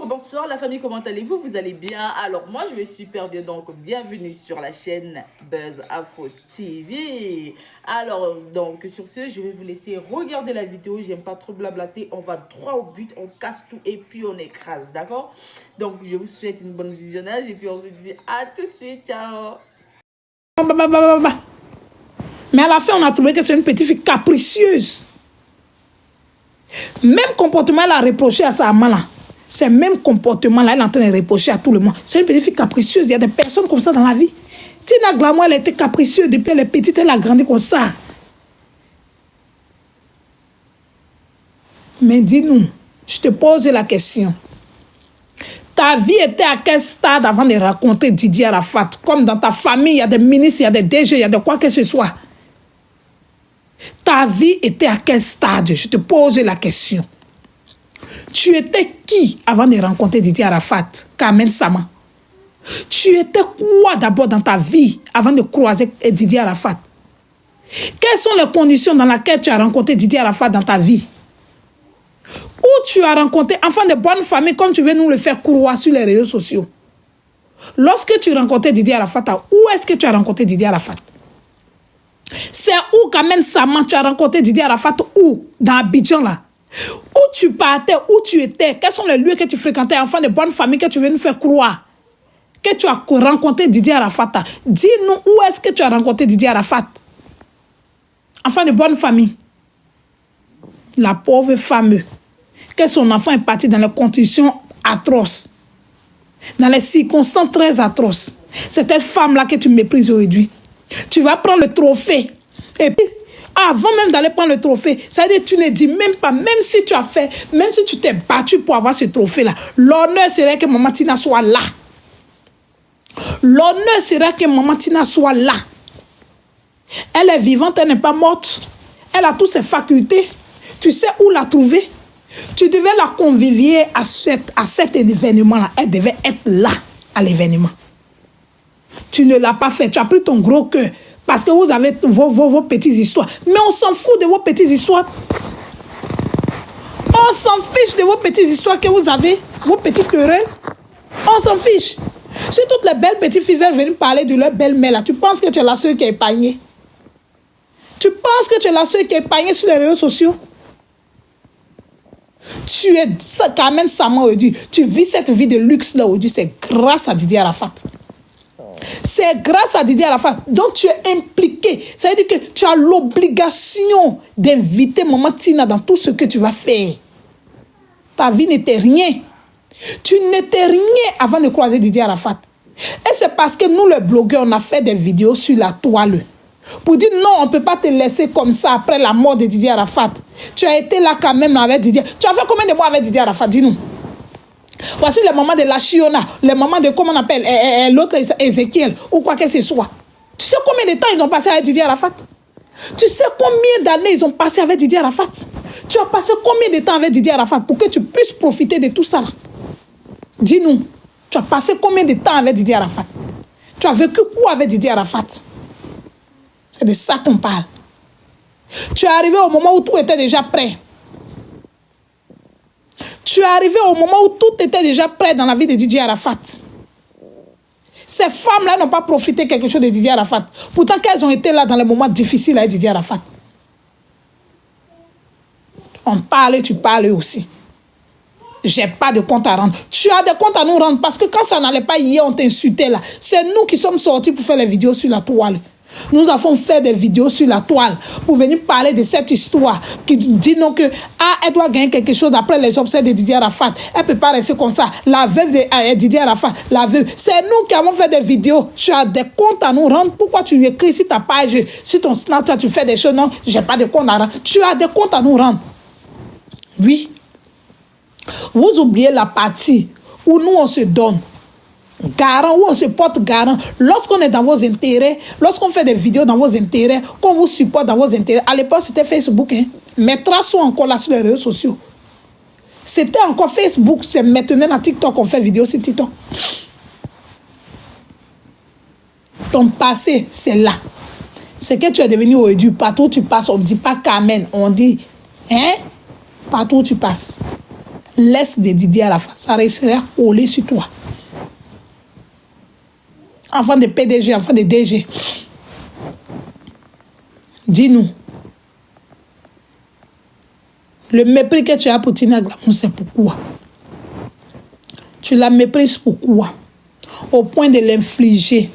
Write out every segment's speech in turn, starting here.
Bonsoir la famille, comment allez-vous? Vous allez bien? Alors moi je vais super bien, donc bienvenue sur la chaîne Buzz Afro TV. Alors donc sur ce, je vais vous laisser regarder la vidéo, j'aime pas trop blablater, on va droit au but, on casse tout et puis on écrase, d'accord? Donc je vous souhaite une bonne visionnage et puis on se dit à tout de suite, ciao. Mais à la fin, on a trouvé que c'est une petite fille capricieuse. Même comportement, elle a reproché à sa maman là. C'est même comportement-là, elle est en train de reprocher à tout le monde. C'est une petite fille capricieuse. Il y a des personnes comme ça dans la vie. Tina Glamour, elle était capricieuse depuis elle est petite, elle a grandi comme ça. Mais dis-nous, je te pose la question. Ta vie était à quel stade avant de raconter Didier Arafat? Comme dans ta famille, il y a des ministres, il y a des DG, il y a de quoi que ce soit. Ta vie était à quel stade? Je te pose la question. Tu étais qui avant de rencontrer Didier Arafat, Carmen Sama? Tu étais quoi d'abord dans ta vie avant de croiser Didier Arafat? Quelles sont les conditions dans lesquelles tu as rencontré Didier Arafat dans ta vie? Où tu as rencontré enfant de bonne famille comme tu veux nous le faire croire sur les réseaux sociaux? Lorsque tu rencontrais Didier Arafat, où est-ce que tu as rencontré Didier Arafat? C'est où Carmen Sama tu as rencontré Didier Arafat? Où? Dans Abidjan là. Où tu partais, où tu étais, quels sont les lieux que tu fréquentais, enfant de bonne famille, que tu veux nous faire croire que tu as rencontré Didier Arafat? Dis-nous où est-ce que tu as rencontré Didier Arafat? Enfant de bonne famille. La pauvre femme, que son enfant est parti dans les conditions atroces, dans les circonstances très atroces. C'est cette femme-là que tu méprises aujourd'hui. Tu vas prendre le trophée. Et puis, avant même d'aller prendre le trophée, ça veut dire que tu ne dis même pas, même si tu as fait, même si tu t'es battu pour avoir ce trophée-là, l'honneur serait que Maman Tina soit là. L'honneur serait que Maman Tina soit là. Elle est vivante, elle n'est pas morte. Elle a toutes ses facultés. Tu sais où la trouver. Tu devais la convivier à cet événement-là. Elle devait être là à l'événement. Tu ne l'as pas fait. Tu as pris ton gros cœur. Parce que vous avez vos petites histoires. Mais on s'en fout de vos petites histoires. On s'en fiche de vos petites histoires que vous avez. Vos petites querelles. On s'en fiche. Si toutes les belles petites filles veulent venir parler de leur belle-mère là, tu penses que tu es la seule qui est épargnée? Tu penses que tu es la seule qui est épargnée sur les réseaux sociaux? Tu es Carmen Sama aujourd'hui. Tu vis cette vie de luxe là aujourd'hui. C'est grâce à Didier Arafat. C'est grâce à Didier Arafat. Donc tu es impliqué. Ça veut dire que tu as l'obligation d'inviter Maman Tina dans tout ce que tu vas faire. Ta vie n'était rien. Tu n'étais rien avant de croiser Didier Arafat. Et c'est parce que nous, les blogueurs, on a fait des vidéos sur la toile. Pour dire non, on ne peut pas te laisser comme ça après la mort de Didier Arafat. Tu as été là quand même avec Didier. Tu as fait combien de mois avec Didier Arafat? Dis-nous. Voici les mamans de la Chiona, les mamans de, comment on appelle, l'autre Ézéchiel, ou quoi que ce soit. Tu sais combien de temps ils ont passé avec Didier Arafat? Tu sais combien d'années ils ont passé avec Didier Arafat? Tu as passé combien de temps avec Didier Arafat pour que tu puisses profiter de tout ça? Dis-nous, tu as passé combien de temps avec Didier Arafat? Tu as vécu quoi avec Didier Arafat? C'est de ça qu'on parle. Tu es arrivé au moment où tout était déjà prêt. Tu es arrivé au moment où tout était déjà prêt dans la vie de Didier Arafat. Ces femmes-là n'ont pas profité quelque chose de Didier Arafat. Pourtant qu'elles ont été là dans les moments difficiles avec Didier Arafat. On parle et tu parles aussi. J'ai pas de compte à rendre. Tu as des comptes à nous rendre parce que quand ça n'allait pas hier, on t'insultait là. C'est nous qui sommes sortis pour faire les vidéos sur la toile. Nous avons fait des vidéos sur la toile pour venir parler de cette histoire qui dit non que elle doit gagner quelque chose après les obsèques de Didier Arafat. Elle ne peut pas rester comme ça. La veuve de Didier Arafat, la veuve. C'est nous qui avons fait des vidéos. Tu as des comptes à nous rendre. Pourquoi tu écris sur ta page, sur ton Snapchat, tu fais des choses? Non, j'ai pas de compte à rendre. Tu as des comptes à nous rendre. Oui. Vous oubliez la partie où nous on se donne. Garant, où on se porte garant. Lorsqu'on est dans vos intérêts, lorsqu'on fait des vidéos dans vos intérêts, qu'on vous supporte dans vos intérêts. À l'époque, c'était Facebook. Hein. Mes traces sont encore là sur les réseaux sociaux. C'était encore Facebook. C'est maintenant dans TikTok qu'on fait vidéo sur TikTok. Ton passé, c'est là. C'est que tu es devenu aujourd'hui. Partout où tu passes, on ne dit pas Carmen. On dit, hein? Partout où tu passes. l'ex de Didier Arafat, ça resterait collé sur toi. Enfant de PDG, enfant de DG. Dis-nous. Le mépris que tu as pour Tina Glamour, c'est pourquoi? Tu la méprises pourquoi? Au point de l'infliger.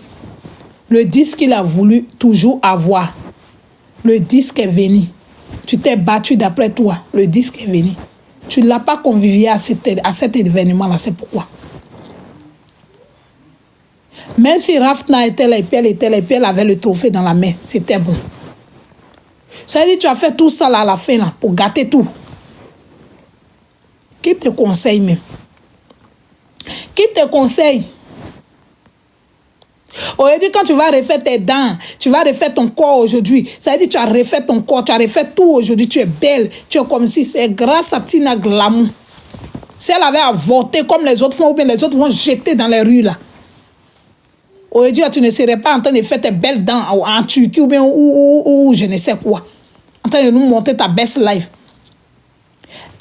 Le disque qu'il a voulu toujours avoir. Le disque est venu. Tu t'es battu d'après toi. Le disque est venu. Tu ne l'as pas convivié à cet événement-là. C'est pourquoi. Même si Rafna était là et puis elle avait le trophée dans la main, c'était bon. Ça veut dire que tu as fait tout ça là à la fin là, pour gâter tout. Qui te conseille même? Qui te conseille? Aujourd'hui, quand tu vas refaire tes dents, tu vas refaire ton corps aujourd'hui. Ça veut dire que tu as refait ton corps, tu as refait tout aujourd'hui. Tu es belle, tu es comme si c'est grâce à Tina Glamour. Si elle avait avorté comme les autres font, ou bien les autres vont jeter dans les rues là. Aujourd'hui, tu ne serais pas en train de faire tes belles dents en Turquie ou bien ou je ne sais quoi. En train de nous montrer ta best life.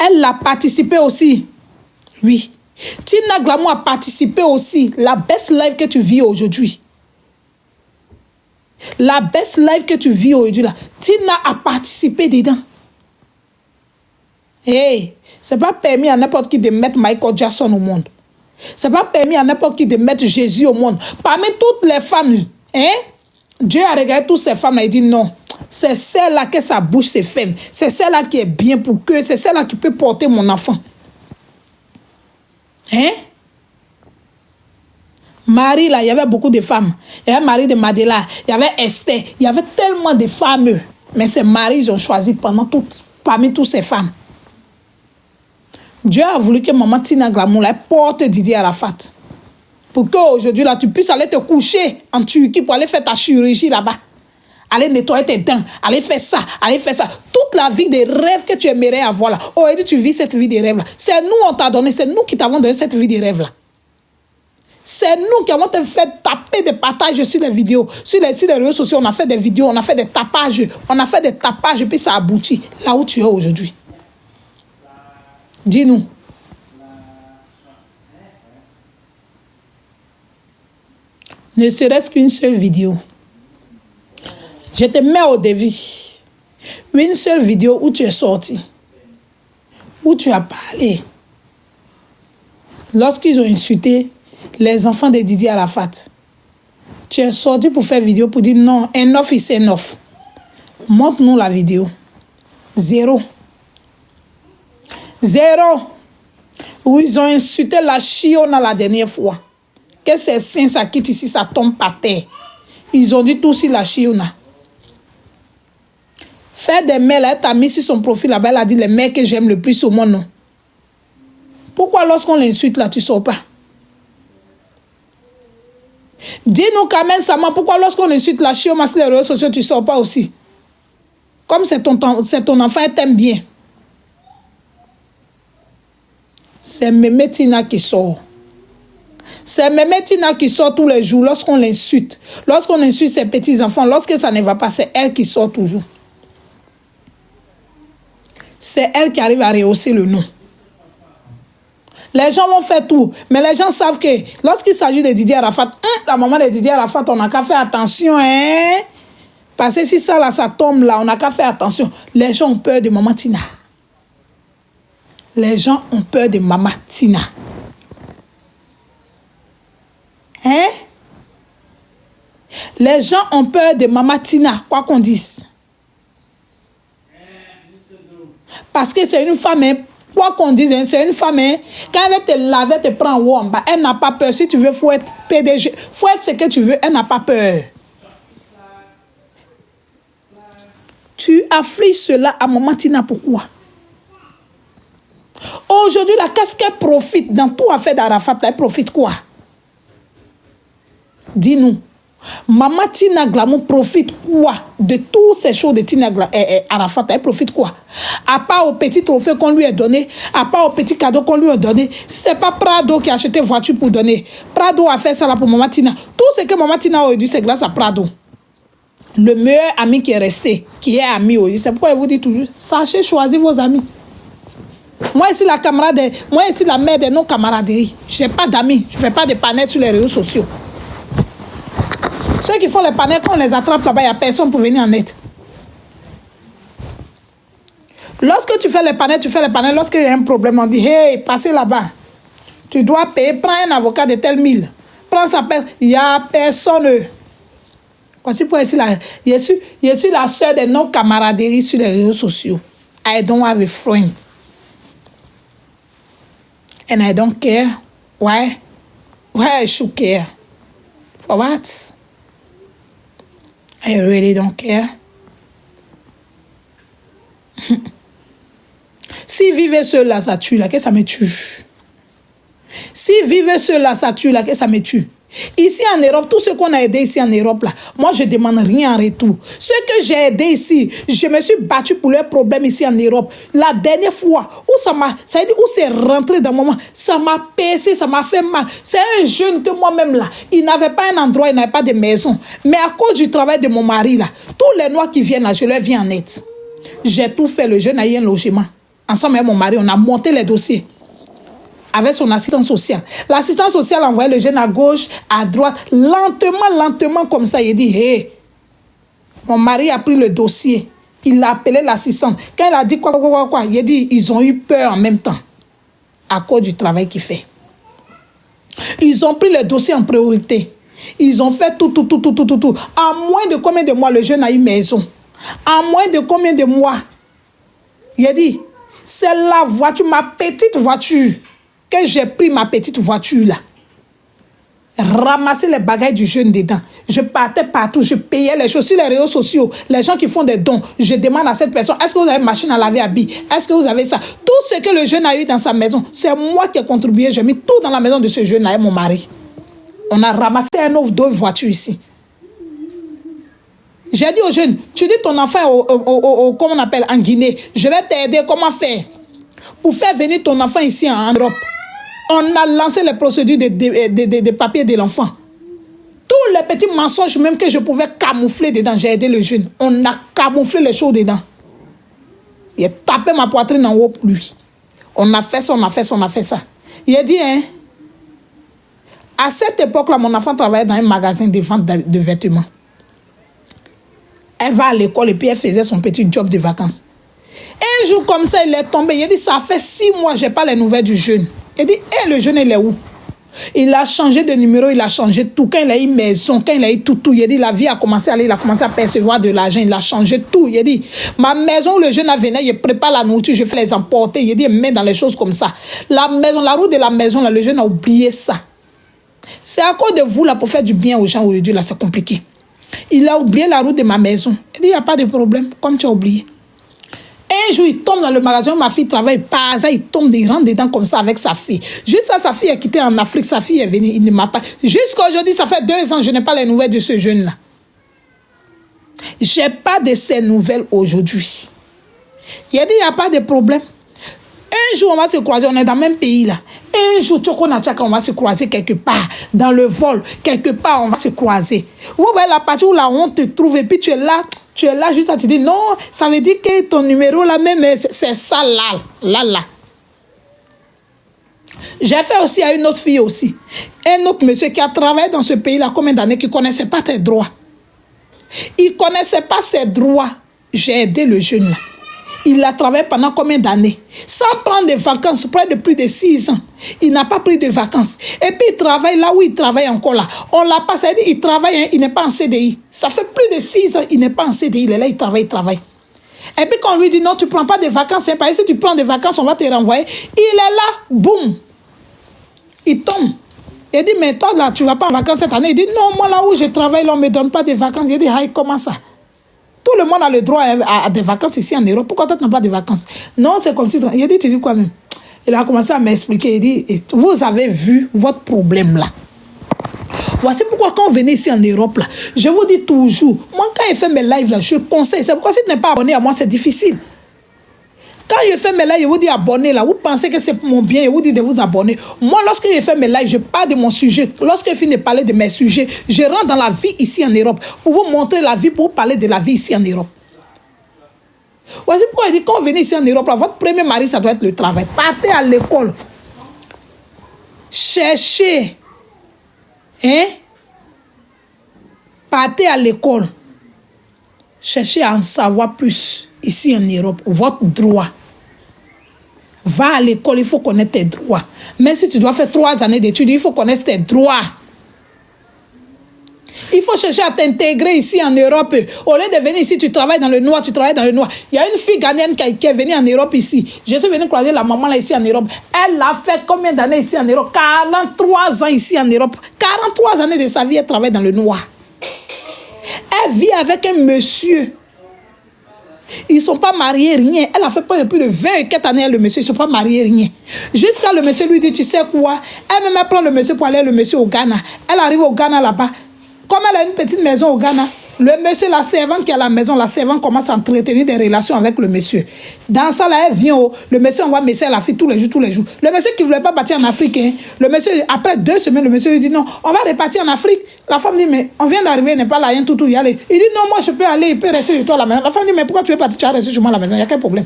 Elle a participé aussi. Oui. Tina Glamour a participé aussi. La best life que tu vis aujourd'hui. La best life que tu vis aujourd'hui là. Tina a participé dedans. Hey, c'est pas permis à n'importe qui de mettre Michael Jackson au monde. C'est pas permis à n'importe qui de mettre Jésus au monde. Parmi toutes les femmes, hein? Dieu a regardé toutes ces femmes et il dit non. C'est celle-là que sa bouche se ferme. C'est celle-là qui est bien pour que. C'est celle-là qui peut porter mon enfant. Hein? Marie, là, il y avait beaucoup de femmes. Il y avait Marie de Madela, il y avait Esther, il y avait tellement de femmes. Mais c'est Marie, ils ont choisi parmi toutes ces femmes. Dieu a voulu que maman Tina Glamour porte Didier Arafat. Pour qu'aujourd'hui, là, tu puisses aller te coucher en Turquie pour aller faire ta chirurgie là-bas. Aller nettoyer tes dents, aller faire ça, aller faire ça. Toute la vie des rêves que tu aimerais avoir là. Aujourd'hui, tu vis cette vie des rêves là. C'est nous, on t'a donné, c'est nous qui t'avons donné cette vie des rêves là. C'est nous qui avons te fait taper des partages sur les vidéos. Sur les réseaux sociaux, on a fait des vidéos, on a fait des tapages. On a fait des tapages et puis ça aboutit là où tu es aujourd'hui. Dis-nous. Ne serait-ce qu'une seule vidéo. Je te mets au défi. Une seule vidéo où tu es sorti. Où tu as parlé. Lorsqu'ils ont insulté les enfants de Didier Arafat. Tu es sorti pour faire vidéo pour dire non, enough is enough. Montre-nous la vidéo. 0. Où ils ont insulté la chiona la dernière fois. Que ces seins, ça quitte ici, ça tombe par terre. Ils ont dit tout sur la chiona. Faire des mails, elle t'a mis sur son profil là-bas, elle a dit les mecs que j'aime le plus au monde, non. Pourquoi lorsqu'on l'insulte là, tu sors pas? Dis-nous quand même, Sama, pourquoi lorsqu'on insulte la chiona sur les réseaux sociaux, tu sors pas aussi? Comme c'est ton enfant, elle t'aime bien. C'est Mémé Tina qui sort. C'est Mémé Tina qui sort tous les jours lorsqu'on l'insulte. Lorsqu'on insulte ses petits-enfants, lorsque ça ne va pas, c'est elle qui sort toujours. C'est elle qui arrive à rehausser le nom. Les gens vont faire tout, mais les gens savent que lorsqu'il s'agit de Didier Arafat, la maman de Didier Arafat, on n'a qu'à faire attention, hein? Parce que si ça là, ça tombe là, on n'a qu'à faire attention. Les gens ont peur de maman Tina. Les gens ont peur de maman Tina. Hein? Les gens ont peur de maman Tina, quoi qu'on dise. Parce que c'est une femme, hein, quoi qu'on dise, hein, c'est une femme, hein, quand elle va te laver, te prend en haut, en bas, elle n'a pas peur. Si tu veux, il faut être PDG, il faut être ce que tu veux, elle n'a pas peur. Tu affliges cela à maman Tina, pourquoi? Aujourd'hui, la casquette profite dans tout affaire d'Arafat, elle profite quoi? Dis-nous. Maman Tina Glamour profite quoi de toutes ces choses de Tina Arafat? Elle profite quoi? À part au petit trophée qu'on lui a donné, à part au petit cadeau qu'on lui a donné, c'est pas Prado qui a acheté voiture pour donner. Prado a fait ça là pour Maman Tina. Tout ce que Maman Tina a eu, c'est grâce à Prado. Le meilleur ami qui est resté, qui est ami aujourd'hui. C'est pourquoi je vous dis toujours, sachez choisir vos amis. Moi ici, moi ici, la mère des non-camaraderies. Je n'ai pas d'amis. Je ne fais pas de panels sur les réseaux sociaux. Ceux qui font les panels, quand on les attrape là-bas, il n'y a personne pour venir en aide. Lorsque tu fais les panels, lorsqu'il y a un problème, on dit, hey, passez là-bas. Tu dois payer, prends un avocat de tel 1000. Prends sa personne. Il n'y a personne. Voici pour ici, je suis la sœur des non-camaraderies sur les réseaux sociaux. I don't have a friend. And I don't care. Why? Why I should care? For what? I really don't care. Si vivre seul là, ça tue là, qu'est-ce que ça me tue? Si vivre seul là, ça tue là, qu'est-ce que ça me tue? Ici en Europe, tout ce qu'on a aidé ici en Europe là, moi je demande rien en retour. Ce que j'ai aidé ici, je me suis battu pour leurs problèmes ici en Europe. La dernière fois où ça veut dire où c'est rentré dans mon moment, ça m'a percé, ça m'a fait mal. C'est un jeune que moi-même là, il n'avait pas un endroit, il n'avait pas de maison. Mais à cause du travail de mon mari là, tous les noirs qui viennent là, je leur viens en aide. J'ai tout fait, le jeune a eu un logement. Ensemble avec mon mari, on a monté les dossiers. Avec son assistant social. L'assistant social envoyait le jeune à gauche, à droite, lentement comme ça. Il dit, hé, mon mari a pris le dossier. Il a appelé l'assistant. Quand il a dit quoi, il a dit, ils ont eu peur en même temps. À cause du travail qu'il fait. Ils ont pris le dossier en priorité. Ils ont fait tout. En moins de combien de mois le jeune a eu maison? En moins de combien de mois? Il a dit, c'est la voiture, ma petite voiture. Que j'ai pris ma petite voiture là, ramasser les bagages du jeune dedans. Je partais partout, je payais les choses sur les réseaux sociaux. Les gens qui font des dons, je demande à cette personne, est-ce que vous avez une machine à laver à billes? Est-ce que vous avez ça? Tout ce que le jeune a eu dans sa maison, c'est moi qui ai contribué. J'ai mis tout dans la maison de ce jeune là et mon mari. On a ramassé un autre 2 voitures ici. J'ai dit aux jeunes, tu dis ton enfant comment on appelle, en Guinée, je vais t'aider, comment faire? Pour faire venir ton enfant ici en Europe. On a lancé les procédures de papier de l'enfant. Tous les petits mensonges même que je pouvais camoufler dedans, j'ai aidé le jeune. On a camouflé les choses dedans. Il a tapé ma poitrine en haut pour lui. On a fait ça. Il a dit, hein, à cette époque-là, mon enfant travaillait dans un magasin de vente de vêtements. Elle va à l'école et puis elle faisait son petit job de vacances. Un jour comme ça, il est tombé. Il a dit, ça fait 6 mois, je n'ai pas les nouvelles du jeune. Il dit, le jeune, il est où? Il a changé de numéro, il a changé tout. Quand il a eu maison, quand il a eu tout. Il a dit, la vie a commencé à aller, il a commencé à percevoir de l'argent, il a changé tout. Il a dit, ma maison, le jeune a venu, je prépare la nourriture, je fais les emporter. Il a dit, il met dans les choses comme ça. La maison, la route de la maison, là, le jeune a oublié ça. C'est à cause de vous, là, pour faire du bien aux gens aujourd'hui, là, c'est compliqué. Il a oublié la route de ma maison. Il dit, il n'y a pas de problème, comme tu as oublié. Un jour, il tombe dans le magasin où ma fille travaille. Par hasard, il tombe, il rentre dedans comme ça avec sa fille. Juste sa fille est quittée en Afrique. Sa fille est venue, il ne m'a pas. Jusqu'à aujourd'hui, ça fait 2 ans, je n'ai pas les nouvelles de ce jeune-là. Je n'ai pas de ces nouvelles aujourd'hui. Il a dit, il n'y a pas de problème. Un jour, on va se croiser, on est dans le même pays là. Un jour, on va se croiser quelque part, dans le vol, quelque part, on va se croiser. Vous voyez la partie où la honte te trouve et puis tu es là juste à te dire, non, ça veut dire que ton numéro là même, c'est ça là. J'ai fait aussi à une autre fille aussi. Un autre monsieur qui a travaillé dans ce pays là combien d'années, qui ne connaissait pas tes droits. Il ne connaissait pas ses droits. J'ai aidé le jeune là. Il a travaillé pendant combien d'années? Sans prendre de vacances, près de plus de 6 ans. Il n'a pas pris de vacances. Et puis il travaille là où il travaille encore là. On l'a pas, ça dit, il travaille, hein, il n'est pas en CDI. Ça fait plus de 6 ans, il n'est pas en CDI. Il est là, il travaille. Et puis quand on lui dit non, tu ne prends pas de vacances, hein, parce que si tu prends des vacances, on va te renvoyer. Il est là, boum. Il tombe. Il dit, mais toi là, tu ne vas pas en vacances cette année. Il dit, non, moi là où je travaille, là, on ne me donne pas de vacances. Il dit, aïe, comment ça? Tout le monde a le droit à des vacances ici en Europe. Pourquoi toi, tu n'as pas de vacances? Non, c'est comme si... Il a dit, tu dis quoi même? Il a commencé à m'expliquer. Il dit, vous avez vu votre problème là. Voici pourquoi quand vous venez ici en Europe là, je vous dis toujours, moi quand je fais mes lives là, je conseille. C'est pourquoi si tu n'es pas abonné à moi, c'est difficile. Quand je fais mes lives, je vous dis abonnez là. Vous pensez que c'est pour mon bien, je vous dis de vous abonner. Moi, lorsque je fais mes lives, je parle de mon sujet. Lorsque je finis de parler de mes sujets, je rentre dans la vie ici en Europe. Pour vous montrer la vie, pour vous parler de la vie ici en Europe. Voici pourquoi il dit, quand vous venez ici en Europe, là, votre premier mari, ça doit être le travail. Partez à l'école. Cherchez. Hein? Partez à l'école. Cherchez à en savoir plus ici en Europe. Votre droit. Va à l'école, il faut connaître tes droits. Même si tu dois faire 3 années d'études, il faut connaître tes droits. Il faut chercher à t'intégrer ici en Europe. Au lieu de venir ici, tu travailles dans le noir, tu travailles dans le noir. Il y a une fille ghanéenne qui est venue en Europe ici. Je suis venue croiser la maman là ici en Europe. Elle a fait combien d'années ici en Europe? 43 ans ici en Europe. 43 années de sa vie, elle travaille dans le noir. Elle vit avec un monsieur. Ils ne sont pas mariés, rien. Elle a fait plus de 24 années, le monsieur, ils ne sont pas mariés, rien. Jusqu'à le monsieur lui dit, tu sais quoi? Elle même prend le monsieur pour aller le monsieur au Ghana. Elle arrive au Ghana là-bas. Comme elle a une petite maison au Ghana, le monsieur, la servante qui a la maison, la servante commence à entretenir des relations avec le monsieur. Dans ça, là, elle vient, le monsieur envoie message à la fille tous les jours. Le monsieur qui ne voulait pas partir en Afrique, hein, le monsieur, après 2 semaines, le monsieur lui dit non, on va repartir en Afrique. La femme dit, mais on vient d'arriver, n'est pas là, rien tout y aller. Il dit non, moi je peux aller, il peut rester chez toi à la maison. La femme dit, mais pourquoi tu veux partir, tu vas rester chez moi à la maison, il n'y a quel problème.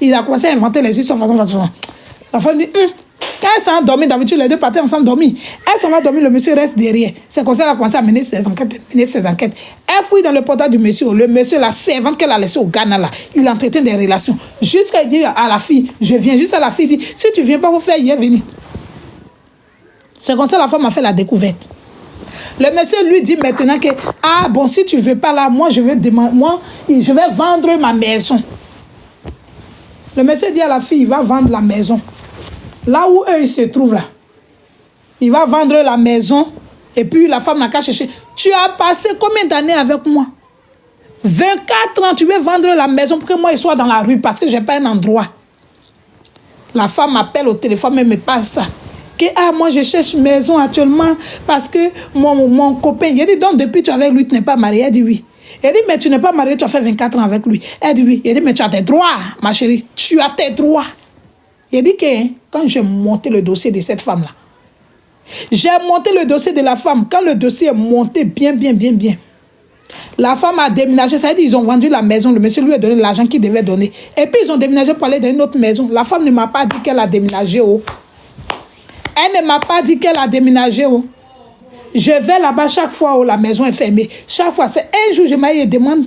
Il a commencé à inventer les histoires façon. La femme dit, quand elle s'en dormi, d'habitude, les deux partaient ensemble dormir. Elle s'en va dormir, le monsieur reste derrière. C'est comme ça qu'elle a commencé à mener ses enquêtes. Elle fouille dans le portail du monsieur. Le monsieur, la servante qu'elle a laissée au Ghana, là, il entretient des relations. Jusqu'à dire à la fille, je viens. Jusqu'à la fille dit, si tu ne viens pas, vous faire hier venir. C'est comme ça que la femme a fait la découverte. Le monsieur lui dit maintenant que, ah bon, si tu ne veux pas là, moi, je vais vendre ma maison. Le monsieur dit à la fille, il va vendre la maison. Là où eux, ils se trouvent là. Il va vendre la maison. Et puis la femme n'a qu'à chercher. Tu as passé combien d'années avec moi? 24 ans, tu veux vendre la maison pour que moi, je sois dans la rue parce que je n'ai pas un endroit. La femme m'appelle au téléphone, mais me passe ça. Que, moi, je cherche une maison actuellement parce que mon copain, il dit, donc depuis tu es avec lui, tu n'es pas marié. Elle dit oui. Elle dit, mais tu n'es pas marié, tu as fait 24 ans avec lui. Elle dit oui. Elle dit, mais tu as tes droits, ma chérie. Tu as tes droits. Il dit que quand j'ai monté le dossier de cette femme-là, j'ai monté le dossier de la femme. Quand le dossier est monté bien, la femme a déménagé. Ça veut dire qu'ils ont vendu la maison. Le monsieur lui a donné l'argent qu'il devait donner. Et puis ils ont déménagé pour aller dans une autre maison. La femme ne m'a pas dit qu'elle a déménagé. Elle ne m'a pas dit qu'elle a déménagé. Je vais là-bas chaque fois où la maison est fermée. Chaque fois, c'est un jour, je m'aille demande.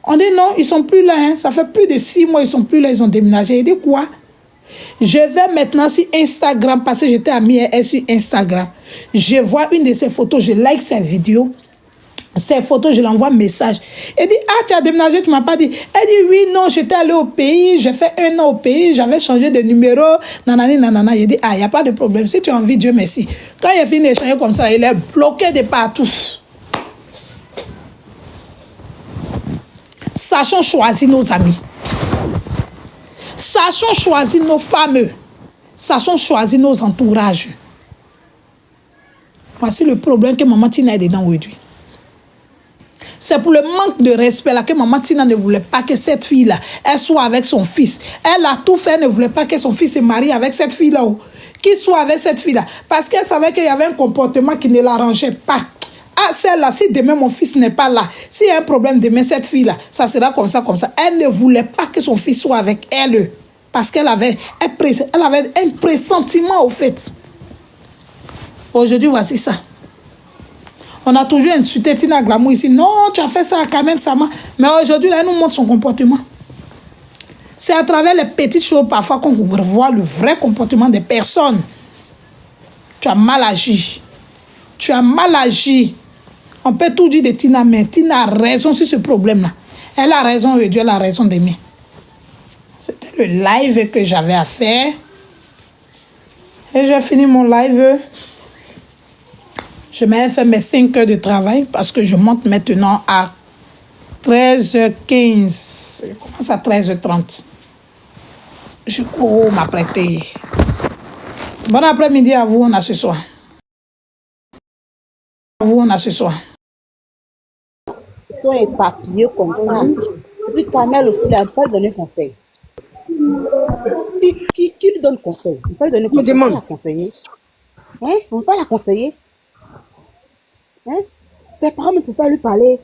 On dit non, ils ne sont plus là. Ça fait plus de 6 mois, ils ne sont plus là. Ils ont déménagé. Il dit quoi? Je vais maintenant sur Instagram parce que j'étais amie elle sur Instagram. Je vois une de ses photos, je like sa vidéo. Ces photos, je l'envoie un message. Elle dit, ah, tu as déménagé, tu ne m'as pas dit. Elle dit, oui, non, j'étais allée au pays, j'ai fait 1 an au pays, j'avais changé de numéro, nanani, nanana. Il dit, ah, il n'y a pas de problème. Si tu as envie, Dieu merci. Quand il a fini d'échanger comme ça, il est bloqué de partout. Sachons choisir nos amis. Sachons choisir nos femmes. Sachons choisir nos entourages. Voici le problème que Maman Tina est dedans aujourd'hui. C'est pour le manque de respect là que Maman Tina ne voulait pas que cette fille-là, elle soit avec son fils. Elle a tout fait, elle ne voulait pas que son fils se marie avec cette fille-là. Qu'il soit avec cette fille-là. Parce qu'elle savait qu'il y avait un comportement qui ne l'arrangeait pas. Ah, celle-là, si demain mon fils n'est pas là, s'il y a un problème demain, cette fille-là, ça sera comme ça, comme ça. Elle ne voulait pas que son fils soit avec elle. Parce qu'elle avait un pressentiment au fait. Aujourd'hui, voici ça. On a toujours insulté Tina Glamour ici. Non, tu as fait ça à Carmen Sama. Mais aujourd'hui, là, elle nous montre son comportement. C'est à travers les petites choses parfois qu'on voit le vrai comportement des personnes. Tu as mal agi. Tu as mal agi. On peut tout dire de Tina, mais Tina a raison sur ce problème-là. Elle a raison et Dieu a raison d'aimer. C'était le live que j'avais à faire. Et j'ai fini mon live. Je m'avais fait mes 5 heures de travail parce que je monte maintenant à 13h15. Je commence à 13h30. Je cours m'apprêter. Bon après-midi à vous, on a ce soir. À vous, on a ce soir. Ils sont éparpillés comme ça. Et puis Kamel aussi, là, on peut lui donner conseil. Qui lui donne conseil? On peut lui donner conseil. On peut la conseiller. Hein? On peut pas la conseiller. Hein? Ses parents ne peuvent pas lui parler.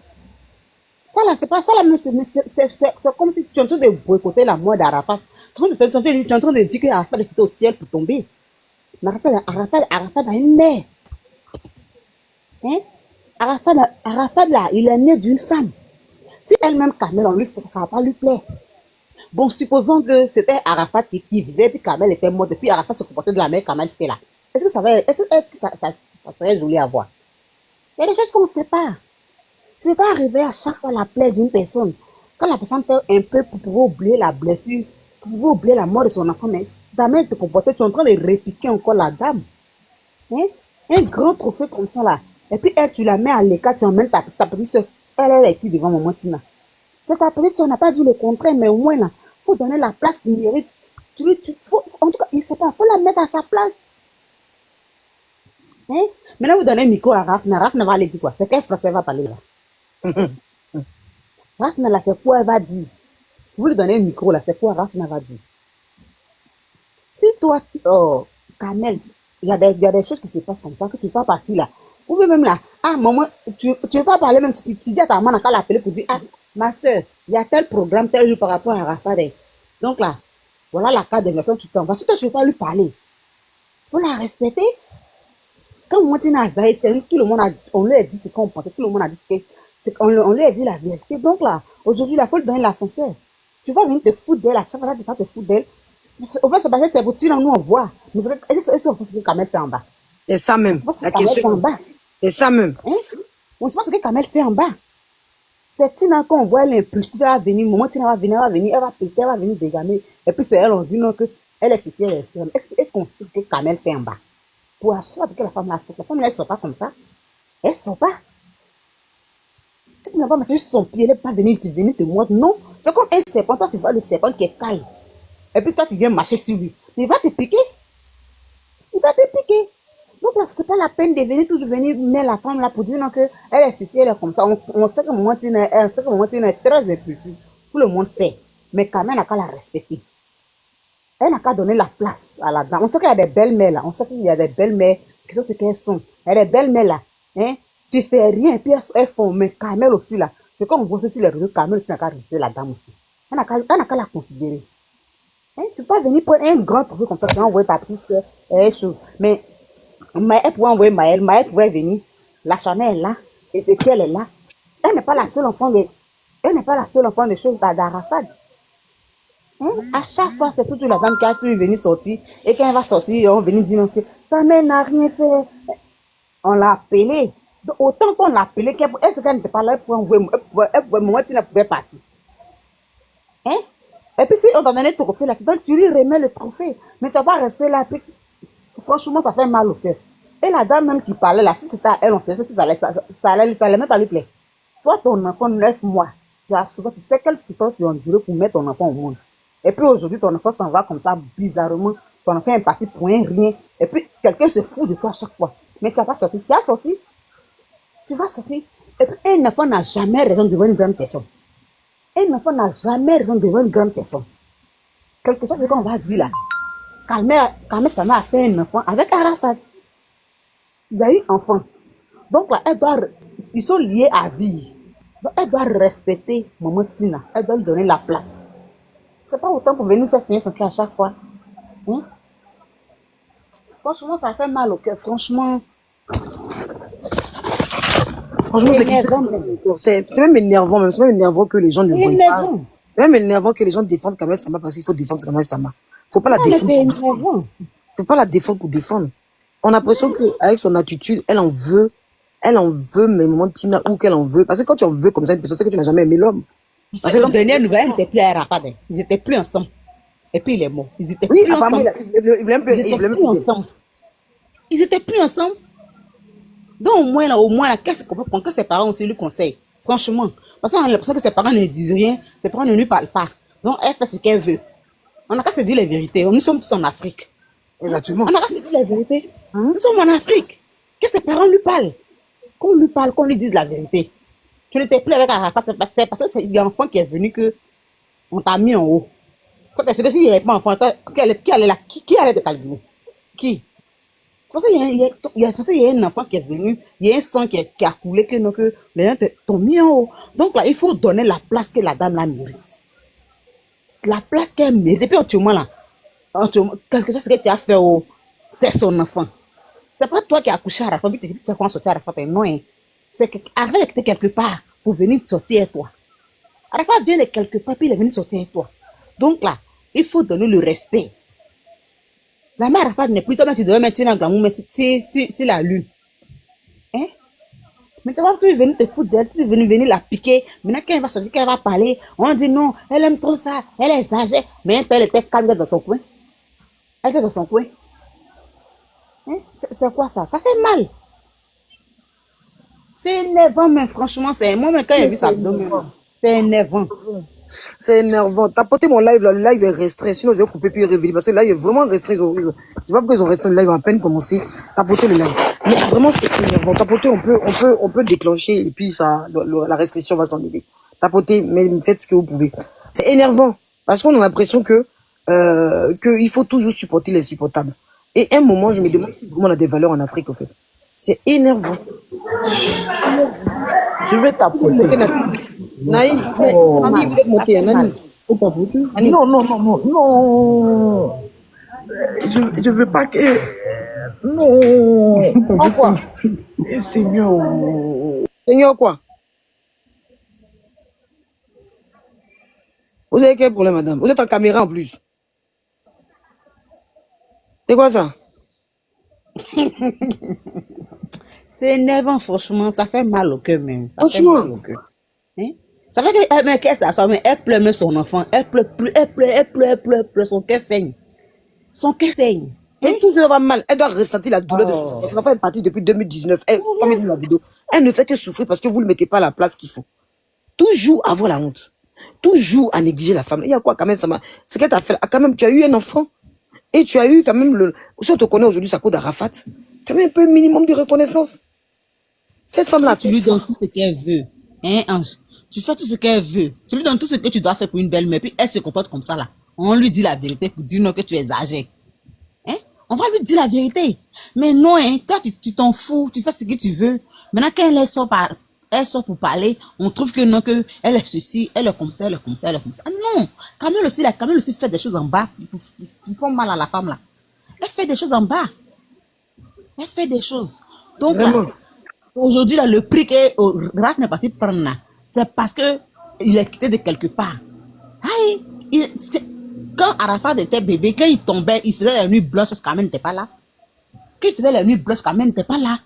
Ça là, c'est pas ça là, mais c'est comme si tu es en train de boycotter la mort d'Arafat. Tu es en train de dire qu'Arafat est au ciel pour tomber. Mais Arafat a une mère. Hein? Arafat là, il est né d'une femme. Si elle-même Kamel, on lui fait ça, ça va pas lui plaire. Bon, supposons que c'était Arafat qui vivait, puis Kamel était mort, puis Arafat se comportait de la manière Kamel fait là. Est-ce que ça serait joli à voir? Il y a des choses qu'on ne fait pas. Tu ne peux pas arriver à chaque fois la plaie d'une personne. Quand la personne fait un peu pour pouvoir oublier la blessure, pour pouvoir oublier la mort de son enfant, mais ta mère te comportait, tu es en train de répiquer encore la dame. Hein? Un grand trophée comme ça là. Et puis elle, tu la mets à l'écart, tu emmènes ta petite soeur. Elle est qui devant maman Tina? C'est ta petite soeur, on n'a pas dit le contraire, mais au moins là, il faut donner la place qu'il mérite. En tout cas, il ne sait pas, il faut la mettre à sa place. Hein? Maintenant, vous donnez un micro à Rafna. Rafna va aller dire quoi? C'est quel français elle va parler là? Rafna là, c'est quoi elle va dire? Vous lui donnez un micro là, c'est quoi Rafna va dire? Si toi, Kamel, il y a des choses qui se passent comme ça, que tu ne peux pas partir là. Ou même là, ah, maman, tu ne veux pas parler même, tu dis à ta maman qu'elle l'appeler pour dire, ah, ma soeur, il y a tel programme, tel jour par rapport à Rafat. Donc là, voilà la carte d'invitation, tu t'en vas. Si toi, tu ne veux pas lui parler, il faut la respecter. Quand moi, tu n'as pas, tout le monde on lui a dit ce qu'on pensait, tout le monde a dit on lui a dit la vérité. Donc là, aujourd'hui, il faut lui donner l'ascenseur. Tu vas venir te foutre d'elle, à chaque fois, tu vas te foutre d'elle. Au fait, c'est parce que c'est pour tirer, nous, on voit. Mais est-ce qu'on pense que Kamel fait en bas? C'est ça même. C'est pas ce que La Kamel fait question. en bas. C'est ça même. Hein? On ne sait pas ce que Kamel fait en bas. C'est Tina, quand on voit l'impulsivité, elle va venir, le moment Tina va venir, elle va péter, elle va venir dégamer. Et puis c'est elle, on dit non, que elle est souciée, elle est sûre. Est-ce qu'on sait ce que Kamel fait en bas? Pour acheter que la femme la sort. La femme, elle ne sort pas comme ça. Elle ne sort pas. Si tu n'as pas marché sur son pied, elle ne va pas venir te mordre. Non. C'est comme un serpent. Toi, tu vois le serpent qui est calme. Et puis toi, tu viens marcher sur lui. Mais il va te piquer. Il va te piquer. Donc là, ce n'est pas la peine de venir toujours venir mettre la femme là pour dire non, qu'elle est ceci, elle est comme ça. On sait que maman Tina est très impulsive. Tout le monde sait. Mais quand même, on n'a qu'à la respecter. Elle n'a qu'à donner la place à la dame. On sait qu'il y a des belles-mères là. On sait qu'il y a des belles-mères qui sont ce qu'elles sont. Il y a des belles-mères là. Hein? Tu sais rien, puis elles font. Mais Kamel aussi là. C'est comme on voit sur les réseaux, Kamel aussi n'a qu'à respecter la dame aussi. Elle n'a qu'à la considérer. Hein? Tu peux pas venir pour un grand truc comme ça, tu vas envoyer ta petite soeur et chose. Mais elle pourrait envoyer Maël. Maël pourrait venir. La Chanel est là. Ezekiel est là. Elle n'est pas la seule enfant de choses d'Arafat. Hein? À chaque fois, c'est toute la dame qui a pu venir sortir. Et quand elle va sortir, on va venir dire que ta mère n'a rien fait. On l'a appelée. Donc, autant qu'on l'a appelée, est-ce qu'elle n'était pas là pour envoyer, moi, tu ne pouvais partir. Hein? Et puis, si on t'a donné le trophée là, tu lui remets le trophée. Mais tu vas pas rester là. Puis, franchement, ça fait mal au cœur. Et la dame même qui parlait là, si c'était à elle, on faisait, ça allait même pas lui plaire. Toi, ton enfant, 9 mois, tu sais quelle souffrance tu as enduré pour mettre ton enfant au monde. Et puis aujourd'hui, ton enfant s'en va comme ça, bizarrement. Ton enfant est parti pour un rien. Et puis, quelqu'un se fout de toi à chaque fois. Mais tu n'as pas sorti. Tu as sorti. Tu vas sortir. Et puis, un enfant n'a jamais raison de devenir une grande personne. Un enfant n'a jamais raison de devenir une grande personne. Quelque chose qu'on va dire là. Kamel Sama a fait un enfant avec Arafat. Il a eu un enfant. Donc là, ils sont liés à vie. Donc, elle doit respecter Maman Tina. Elle doit lui donner la place. C'est pas autant pour venir faire signer son cœur à chaque fois. Hein? Franchement, ça fait mal au cœur. Franchement, c'est même énervant, même. C'est même énervant que les gens ne voient pas. C'est même énervant que les gens défendent Kamel Sama parce qu'il faut défendre Kamel Sama. Faut pas la défendre. c'est énervant. Faut pas la défendre pour défendre. On a l'impression qu'avec son attitude, elle en veut, mais Maman Tina, ou qu'elle en veut. Parce que quand tu en veux comme ça une personne, c'est que tu n'as jamais aimé l'homme. Parce que la dernière nouvelle, ils n'étaient plus à Arafat. Ils n'étaient plus ensemble. Et puis il est mort. Ils étaient plus ensemble. Ils étaient plus ensemble. Donc au moins là, qu'est-ce qu'on peut prendre que ses parents aussi lui conseillent? Franchement. Parce qu'on a l'impression que ses parents ne disent rien, ses parents ne lui parlent pas. Donc elle fait ce qu'elle veut. On n'a qu'à se dire les vérités. Nous sommes tous en Afrique. Exactement. On n'a qu'à se dire les vérités. Nous sommes en Afrique. Que ses parents lui parlent. Qu'on lui parle, qu'on lui dise la vérité. Tu n'étais plus avec Arafat, c'est parce que c'est l'enfant qui est venu que on t'a mis en haut. Quand tu sais que s'il n'y avait pas enfant, qui allait te calculer? Qui? C'est parce qu'il y a un enfant qui est venu, il y a un sang qui a coulé, que les gens t'ont mis en haut. Donc là, il faut donner la place que la dame la mérite. La place qu'elle mérite. Depuis actuellement là, quelque chose que tu as fait, c'est son enfant. C'est pas toi qui as accouché à Rafa, puis tu as commencé à sortir à Rafa. Non, hein. C'est qu'Arafa était quelque part pour venir sortir avec toi. Arafa vient de quelque part, puis il est venu sortir avec toi. Donc là, il faut donner le respect. La mère Arafa n'est plus toi, mais tu devais mettre un glamour, mais c'est la lune. Hein? Mais tu vas venir te foutre d'elle, tu es venir la piquer. Maintenant, quand elle va sortir, quand elle va parler, on dit non, elle aime trop ça, elle est exagère. Mais elle était calme dans son coin. Elle était dans son coin. Hein? C'est quoi ça? Ça fait mal. C'est énervant, mais franchement, c'est moi, mais quand j'ai vu ça, c'est énervant. C'est énervant. Tapoter mon live, là, le live est restreint. Sinon, je vais couper puis révéler. Parce que là, il est vraiment restreint. C'est pas pourquoi ils ont restreint le live à peine commencé. Tapoter le live. Mais vraiment, c'est énervant. Tapoter, on peut déclencher et puis ça, la restriction va s'enlever. Tapoter, mais faites ce que vous pouvez. C'est énervant. Parce qu'on a l'impression que il faut toujours supporter les supportables. Et à un moment, je me demande si vraiment on a des valeurs en Afrique, en fait. C'est énervant. Je vais tapoter. Nani, vous êtes monté, Nani. Non, non, non, non, non. Je veux pas que... Non. Pourquoi? Seigneur. Seigneur, quoi? Vous avez quel problème, madame? Vous êtes en caméra en plus. C'est quoi ça? C'est énervant, franchement, ça fait mal au cœur même. Franchement. Hein? Ça fait que, mais qu'est-ce que ça, mais elle pleure même son enfant, elle pleure, son cœur saigne. Son cœur saigne. Et tout ça va mal. Elle doit ressentir la douleur de son enfant. Son enfant est parti depuis 2019. Elle, comme il dit dans la vidéo, elle ne fait que souffrir parce que vous ne le mettez pas à la place qu'il faut. Toujours avoir la honte. Toujours à négliger la femme. Il y a quoi quand même, ce qu'elle t'a fait, quand même, tu as eu un enfant. Et tu as eu quand même si on te connaît aujourd'hui, ça coûte d'Arafat. Quand même un peu minimum de reconnaissance. Cette femme-là, tu lui donnes tout ce qu'elle veut. Hein, Ange? Tu fais tout ce qu'elle veut. Tu lui donnes tout ce que tu dois faire pour une belle-mère. Puis elle se comporte comme ça là. On lui dit la vérité pour dire non que tu exagères. Hein? On va lui dire la vérité. Mais non, hein, toi tu t'en fous. Tu fais ce que tu veux. Maintenant quand elle sort pour parler, on trouve que non, que elle est ceci, elle est comme ça, elle est comme ça, elle est comme ça. Ah non! Kamel aussi fait des choses en bas. Ils font mal à la femme là. Elle fait des choses en bas. Elle fait des choses. Donc là, aujourd'hui, là, le prix que Raph n'est pas prendre là, c'est parce que il est quitté de quelque part. Aïe, quand Arafat était bébé, quand il tombait, il faisait la nuit blanche, Kamel n'était pas là. Quand il faisait la nuit blanche, Kamel n'était pas là.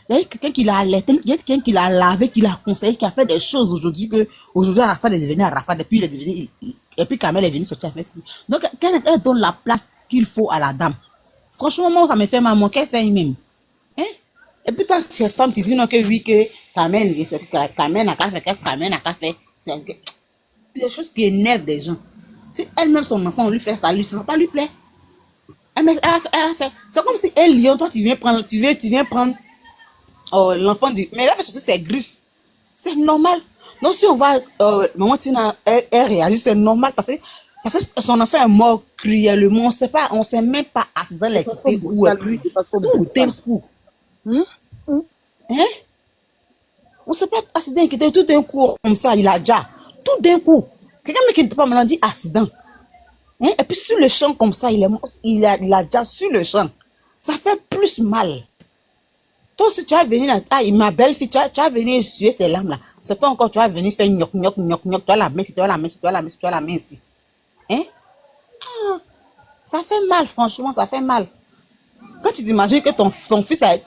Il y a quelqu'un qui l'a alerté, il y a quelqu'un qui l'a lavé, qui l'a conseillé, qui a fait des choses aujourd'hui que aujourd'hui Arafat est devenu Arafat, et puis il est devenu, et puis Kamel est venu sortir avec lui. Donc, quand elle donne la place qu'il faut à la dame, franchement, moi, ça me fait mal, mon cœur saigne même. Hein? Et puis, quand tu es femme, tu dis non, que oui, que Kamel n'a qu'à faire, c'est des choses qui énervent des gens. Si elle-même, son enfant, on lui fait ça, ça ne va pas lui plaire. Elle a fait. C'est comme si elle, lion, toi, tu viens prendre l'enfant du. Mais elle va faire surtout ses griffes. C'est normal. Donc, si on va. Maman Tina, elle réagit, c'est normal parce que son enfant est mort cruellement. On ne sait même pas accident l'électricité ou tout d'un coup. Hein? On ne sait pas accident l'électricité tout d'un coup, comme ça, il a déjà. Tout d'un coup. Quelqu'un qui ne peut pas me dit accident. Hein? Et puis sur le champ, comme ça, il a déjà sur le champ. Ça fait plus mal. Toi, si tu vas venir, ma belle-fille, tu vas venir essuyer ces lames-là. C'est toi encore, tu vas venir faire gnoc. Tu as la main ici, tu as la main ici, tu as la main ici. Hein? Ah, ça fait mal, franchement, ça fait mal. Quand tu t'imagines que ton fils est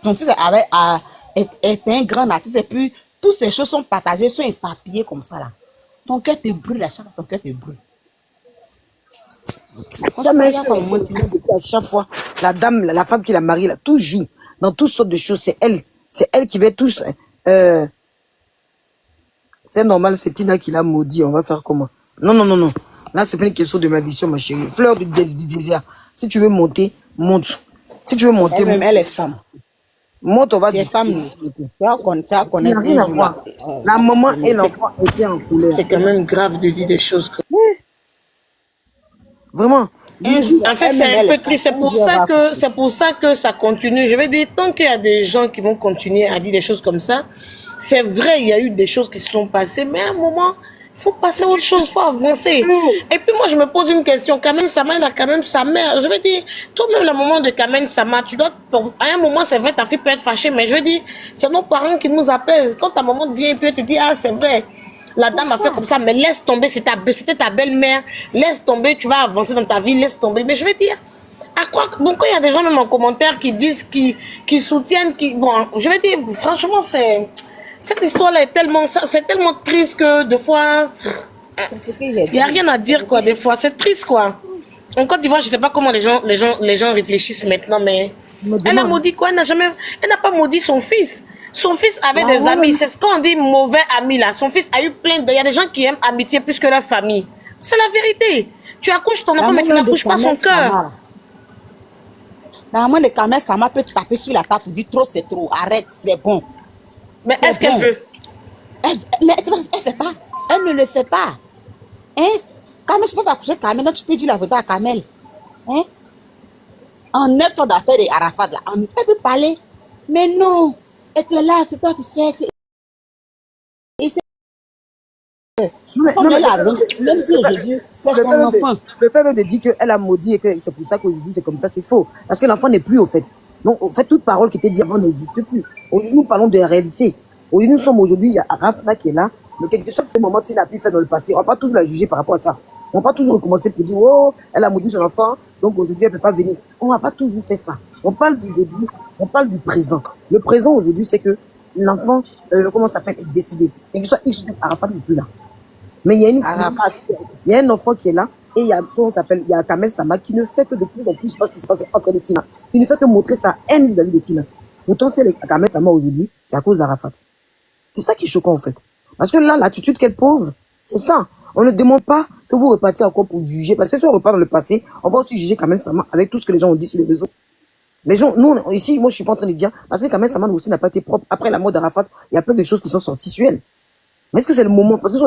un grand artiste et puis toutes ces choses sont partagées, sont éparpillées comme ça là. Ton cœur te brûle, à chaque fois, ton cœur te brûle. À chaque fois, la dame, la femme qui l'a mariée, là, toujours, dans toutes sortes de choses, c'est elle qui va tous. C'est normal, c'est Tina qui l'a maudit, on va faire comment? Non. Là, c'est pas une question de malédiction, ma chérie. Fleur du désir. Si tu veux monter, monte. Si tu veux monter, elle-même, elle est femme. Monte, on va dire. C'est femme. La maman et l'enfant étaient en couleur. C'est quand même grave de dire des choses comme... Vraiment. Un jour, En fait, elle-même, c'est un elle peu est triste. C'est un pour jour, elle ça va que, accoucher. c'est pour ça que ça continue. Je veux dire, tant qu'il y a des gens qui vont continuer à dire des choses comme ça, c'est vrai, il y a eu des choses qui se sont passées, mais à un moment, il faut passer à autre chose, il faut avancer. Et puis moi, je me pose une question. Kamen Sama, il a quand même sa mère. Je veux dire, toi-même, le moment de Kamen Sama, tu dois, à un moment, c'est vrai, ta fille peut être fâchée, mais je veux dire, c'est nos parents qui nous apaisent. Quand ta maman vient et puis elle te dit, ah, c'est vrai, la dame a fait comme ça, mais laisse tomber, c'était ta belle-mère, laisse tomber, tu vas avancer dans ta vie, laisse tomber. Mais je veux dire, à quoi, bon, quand il y a des gens même en commentaire qui disent, qui soutiennent, bon, je veux dire, franchement, cette histoire-là est tellement, c'est tellement triste que des fois, C'est ce que j'ai il n'y a dit. rien à dire, quoi, des fois, c'est triste, quoi. En Côte d'Ivoire, je ne sais pas comment les gens réfléchissent maintenant, mais Je me elle a demande. maudit quoi? Elle n'a pas maudit son fils. Son fils avait Ah, des ouais, amis. ouais. C'est ce qu'on dit mauvais amis là. Son fils a eu il y a des gens qui aiment amitié plus que leur famille. C'est la vérité. Tu accouches ton La enfant, mais tu maman de n'accouches pas son Kamel Sama, cœur. là. La maman de Kamel Sama peut taper sur la table pour dire trop, c'est trop. Arrête, c'est bon. Mais C'est est-ce qu'elle bon. veut? Mais c'est parce qu'elle ne fait pas. Elle ne le fait pas. Hein? Kamel, si tu as accouché Kamel, donc tu peux dire la vérité à Kamel. Hein? En 9 ans d'affaires de Arafat, là, elle peut parler. Mais non, elle était là, c'est toi qui fais. Et c'est Non, l'enfant, mais elle a raison. Même si aujourd'hui, c'est son enfant. le fait même de dire qu'elle a maudit et que c'est pour ça qu'aujourd'hui c'est comme ça, c'est faux. Parce que l'enfant n'est plus au fait. Donc, en fait, toute parole qui était dit avant n'existe plus. Aujourd'hui, nous parlons de la réalité. Aujourd'hui, nous sommes aujourd'hui, il y a Arafat qui est là. Mais quelque chose, ce moment qu'il a pu faire dans le passé, on va pas toujours la juger par rapport à ça. On va pas toujours recommencer pour dire, oh, elle a maudit son enfant, donc aujourd'hui, elle peut pas venir. On va pas toujours faire ça. On parle d'aujourd'hui, on parle du présent. Le présent aujourd'hui, c'est que l'enfant, comment ça s'appelle, est décédé. Et que soit X, Arafat n'est plus là. Mais il y a Arafat. il y a un enfant qui est là et il y a, comment ça s'appelle, il y a Kamel Sama qui ne fait que de plus en plus, je sais pas ce qui se passe entre les Tina, qui ne fait que montrer sa haine vis-à-vis de Tina. Pourtant, c'est Kamel Sama aujourd'hui, c'est à cause d'Arafat. C'est ça qui est choquant en fait. Parce que là, l'attitude qu'elle pose, c'est ça. On ne demande pas que vous repartiez encore pour juger. Parce que si on repart dans le passé, on va aussi juger Kamel Sama avec tout ce que les gens ont dit sur les réseaux. Les gens, nous, ici, moi, je suis pas en train de dire, parce que Kamel Sama aussi n'a pas été propre. Après la mort d'Arafat, il y a plein de choses qui sont sorties sur elle. Mais est-ce que c'est le moment? Parce que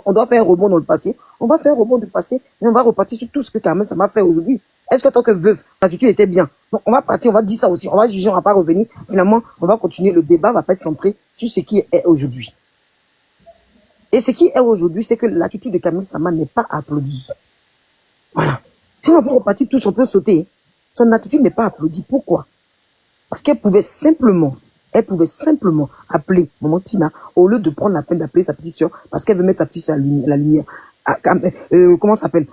on doit faire un rebond dans le passé. On va faire un rebond du passé et on va repartir sur tout ce que Kamel Sama fait aujourd'hui. Est-ce que tant que veuve, sa attitude était bien? Donc, on va partir, on va dire ça aussi. On va juger, on va pas revenir. Finalement, on va continuer. Le débat va pas être centré sur ce qui est aujourd'hui. Et ce qui est aujourd'hui, c'est que l'attitude de Kamel Sama n'est pas applaudie. Voilà. Sinon, on peut repartir tous, on peut sauter. Son attitude n'est pas applaudie. Pourquoi? Parce qu'elle pouvait simplement appeler maman Tina au lieu de prendre la peine d'appeler sa petite soeur parce qu'elle veut mettre sa petite soeur à la lumière. Comment ça s'appelle?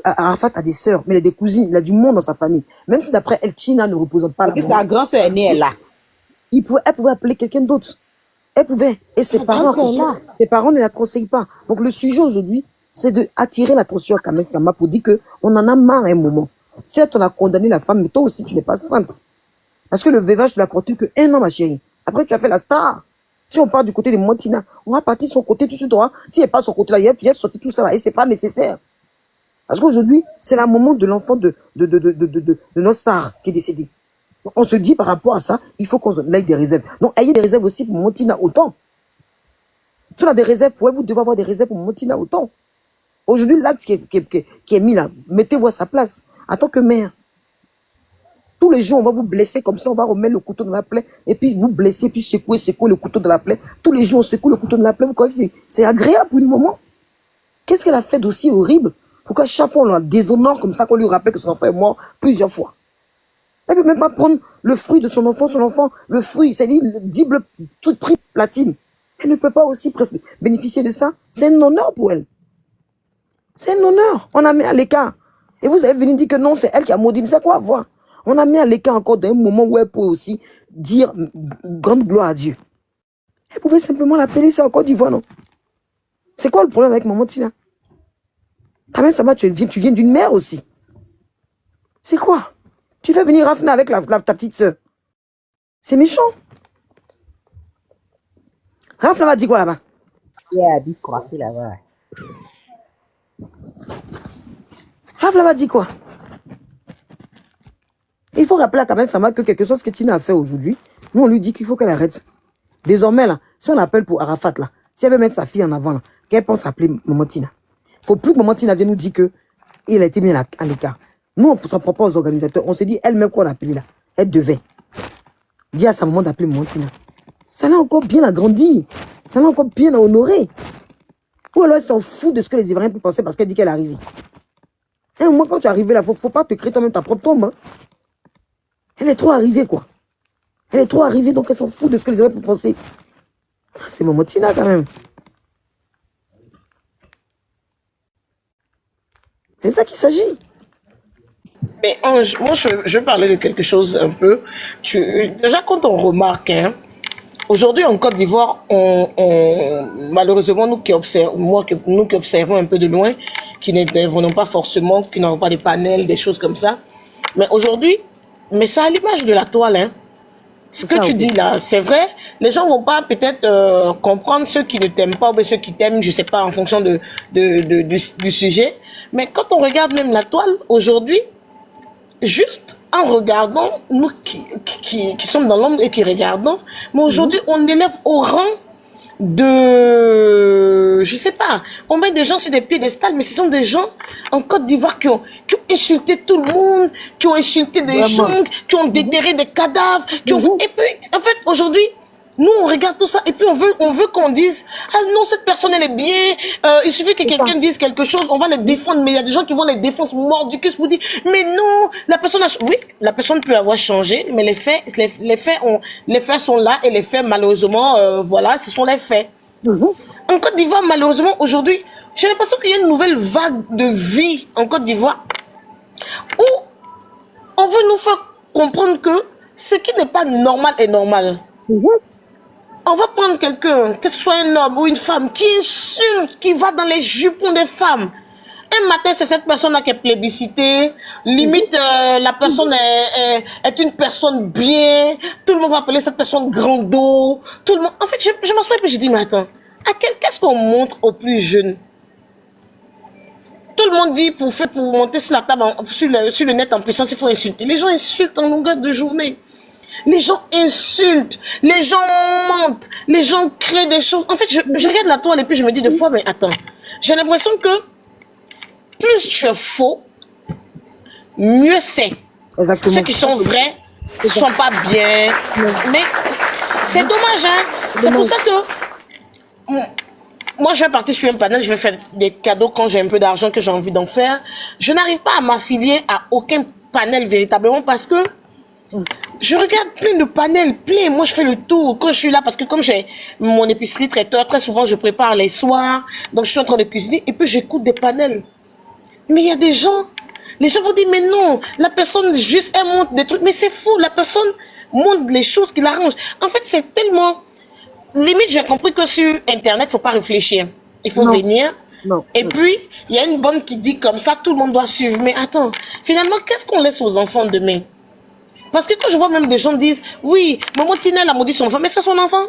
Arafat a des sœurs, mais il a des cousines, il a du monde dans sa famille. Même si d'après elle, Tina ne représente pas la Et sa grande soeur aînée est là. elle pouvait appeler quelqu'un d'autre. Elle pouvait. Et ses parents ne la conseillent pas. Donc le sujet aujourd'hui, c'est de attirer l'attention à Kamel Sama pour dire que on en a marre à un moment. Certes, on a condamné la femme, mais toi aussi, tu n'es pas sainte. Parce que le veuvage, tu l'as porté que 1 an, ma chérie. Après, tu as fait la star. Si on part du côté de Montina, on va partir de son côté tout de suite droit. Si elle part de son côté là, il y a sorti tout ça là, et c'est pas nécessaire. Parce qu'aujourd'hui, c'est la moment de l'enfant de notre star qui est décédé. Donc, on se dit par rapport à ça, il faut qu'on ait des réserves. Donc, ayez des réserves aussi pour Montina autant. Si on a des réserves pour elle, vous devez avoir des réserves pour Montina autant. Aujourd'hui, l'acte qui est mis là, mettez-vous à sa place. En tant que mère, tous les jours, on va vous blesser comme ça, on va remettre le couteau dans la plaie, et puis vous blesser, puis secouer le couteau dans la plaie. Tous les jours, on secoue le couteau dans la plaie. Vous croyez que c'est agréable pour une maman? Qu'est-ce qu'elle a fait d'aussi horrible? Pourquoi chaque fois, on la déshonore comme ça, qu'on lui rappelle que son enfant est mort plusieurs fois? Elle peut même pas prendre le fruit de son enfant, le fruit, c'est-à-dire le double, tout triple platine. Elle ne peut pas aussi bénéficier de ça. C'est un honneur pour elle. C'est un honneur. On a mis à l'écart. Et vous avez venu dire que non, c'est elle qui a maudit. Mais c'est quoi à voir? On a mis à l'écart encore d'un moment où elle peut aussi dire grande gloire à Dieu. Elle pouvait simplement l'appeler ça en Côte d'Ivoire, non? C'est quoi le problème avec maman Tina? Quand même, ça va, tu viens d'une mère aussi. C'est quoi? Tu fais venir Rafna avec ta petite soeur. C'est méchant. Rafna m'a dit quoi là-bas? Il a dit quoi là-bas? Rafna m'a dit quoi? Il faut rappeler à Kamel Sama que quelque chose que Tina a fait aujourd'hui, nous on lui dit qu'il faut qu'elle arrête. Désormais là, si on appelle pour Arafat là, si elle veut mettre sa fille en avant là, qu'elle pense appeler maman Tina. Faut plus que maman Tina vienne nous dire que il a été mis à l'écart. Nous, on s'en propose aux organisateurs. On se dit, elle-même qu'on l'a appelée là, elle devait dire à sa maman d'appeler Montina. Ça l'a encore bien agrandi. Ça l'a encore bien honoré. Ou alors elle s'en fout de ce que les Ivoiriens peuvent penser parce qu'elle dit qu'elle est arrivée. Hein, moi, quand tu es arrivé là, faut pas te créer toi-même ta propre tombe. Hein. Elle est trop arrivée, quoi. Elle est trop arrivée, donc elle s'en fout de ce que les Ivoiriens peuvent penser. Ah, c'est Montina quand même. C'est ça qu'il s'agit. Mais Ange, moi, je veux parler de quelque chose un peu. Déjà, quand on remarque, hein, aujourd'hui en Côte d'Ivoire, malheureusement, nous qui observons un peu de loin, qui ne venons pas forcément, qui n'avons pas des panels, des choses comme ça. Mais aujourd'hui, mais ça à l'image de la toile, hein. Ce que tu dis là, c'est vrai, les gens vont pas peut-être comprendre ceux qui ne t'aiment pas ou ceux qui t'aiment, je sais pas, en fonction du sujet. Mais quand on regarde même la toile, aujourd'hui, juste en regardant, nous qui sommes dans l'ombre et qui regardons, mais aujourd'hui, on élève au rang de, je sais pas, on met des gens sur des piédestals, mais ce sont des gens en Côte d'Ivoire qui ont insulté tout le monde, qui ont insulté des gens, qui ont déterré des cadavres, qui ont... Et puis, en fait, aujourd'hui, nous, on regarde tout ça et puis on veut qu'on dise « Ah non, cette personne, elle est bien. Il suffit que quelqu'un dise quelque chose, on va les défendre. » Mais il y a des gens qui vont les défendre mort du cul pour dire « Mais non, la personne a... » Oui, la personne peut avoir changé, mais les faits sont là et les faits, malheureusement, voilà, ce sont les faits. En Côte d'Ivoire, malheureusement, aujourd'hui, j'ai l'impression qu'il y a une nouvelle vague de vie en Côte d'Ivoire où on veut nous faire comprendre que ce qui n'est pas normal est normal. On va prendre quelqu'un, que ce soit un homme ou une femme, qui insulte, qui va dans les jupons des femmes. Un matin, c'est cette personne-là qui est plébiscitée. Limite, la personne est une personne bien. Tout le monde va appeler cette personne grand dos. Tout le monde... En fait, je m'assois et puis je dis, mais attends, qu'est-ce qu'on montre aux plus jeunes? Tout le monde dit, pour monter sur la table, sur le net en puissance, il faut insulter. Les gens insultent en longueur de journée. Les gens insultent, les gens mentent, les gens créent des choses. En fait, je regarde la toile et puis je me dis des fois, mais attends, j'ai l'impression que plus tu es faux, mieux c'est. Exactement. Ceux qui sont vrais ne sont pas bien. Mais c'est dommage, hein. C'est pour ça que moi, je vais partir sur un panel, je vais faire des cadeaux quand j'ai un peu d'argent que j'ai envie d'en faire. Je n'arrive pas à m'affilier à aucun panel véritablement parce que je regarde plein de panels, plein. Moi, je fais le tour quand je suis là parce que comme j'ai mon épicerie traiteur, très souvent, je prépare les soirs. Donc, je suis en train de cuisiner et puis j'écoute des panels. Mais il y a des gens, les gens vont dire, mais non, la personne juste, elle montre des trucs. Mais c'est faux, la personne montre les choses qui l'arrangent. En fait, c'est tellement... Limite, j'ai compris que sur Internet, il ne faut pas réfléchir. Il faut venir. Et puis, il y a une bonne qui dit comme ça, tout le monde doit suivre. Mais attends, finalement, qu'est-ce qu'on laisse aux enfants demain? Parce que quand je vois même des gens disent, oui, maman Tina, elle a maudit son enfant, mais c'est son enfant.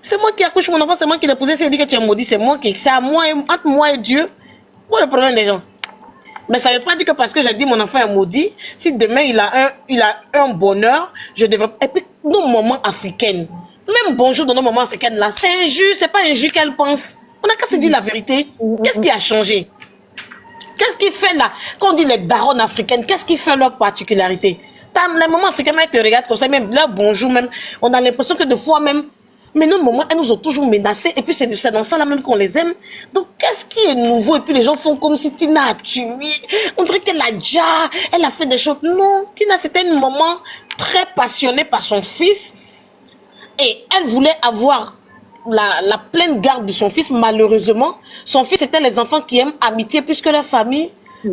C'est moi qui accouche mon enfant, c'est moi qui l'ai posé, c'est dit que tu es maudit, c'est moi qui, c'est à moi, entre moi et Dieu. Quoi le problème des gens? Mais ça ne veut pas dire que parce que j'ai dit mon enfant est maudit, si demain il a un bonheur, je devrais... Et puis, nos mamans africaines, même bonjour dans nos mamans africaines là, c'est un jus, c'est pas un jus qu'elles pensent. On n'a qu'à se dire la vérité. Qu'est-ce qui a changé? Qu'est-ce qui fait là? Quand on dit les daronnes africaines, qu'est-ce qui fait leur particularité? Les mamans africaines, elles te regardent comme ça, même là, bonjour, même, on a l'impression que des fois même, mais nos mamans, elles nous ont toujours menacés, et puis c'est dans ça là même qu'on les aime. Donc, qu'est-ce qui est nouveau? Et puis les gens font comme si Tina a tué, on dirait qu'elle a déjà, elle a fait des choses. Non, Tina, c'était une maman très passionnée par son fils, et elle voulait avoir la pleine garde de son fils. Malheureusement, son fils était les enfants qui aiment amitié plus que la famille.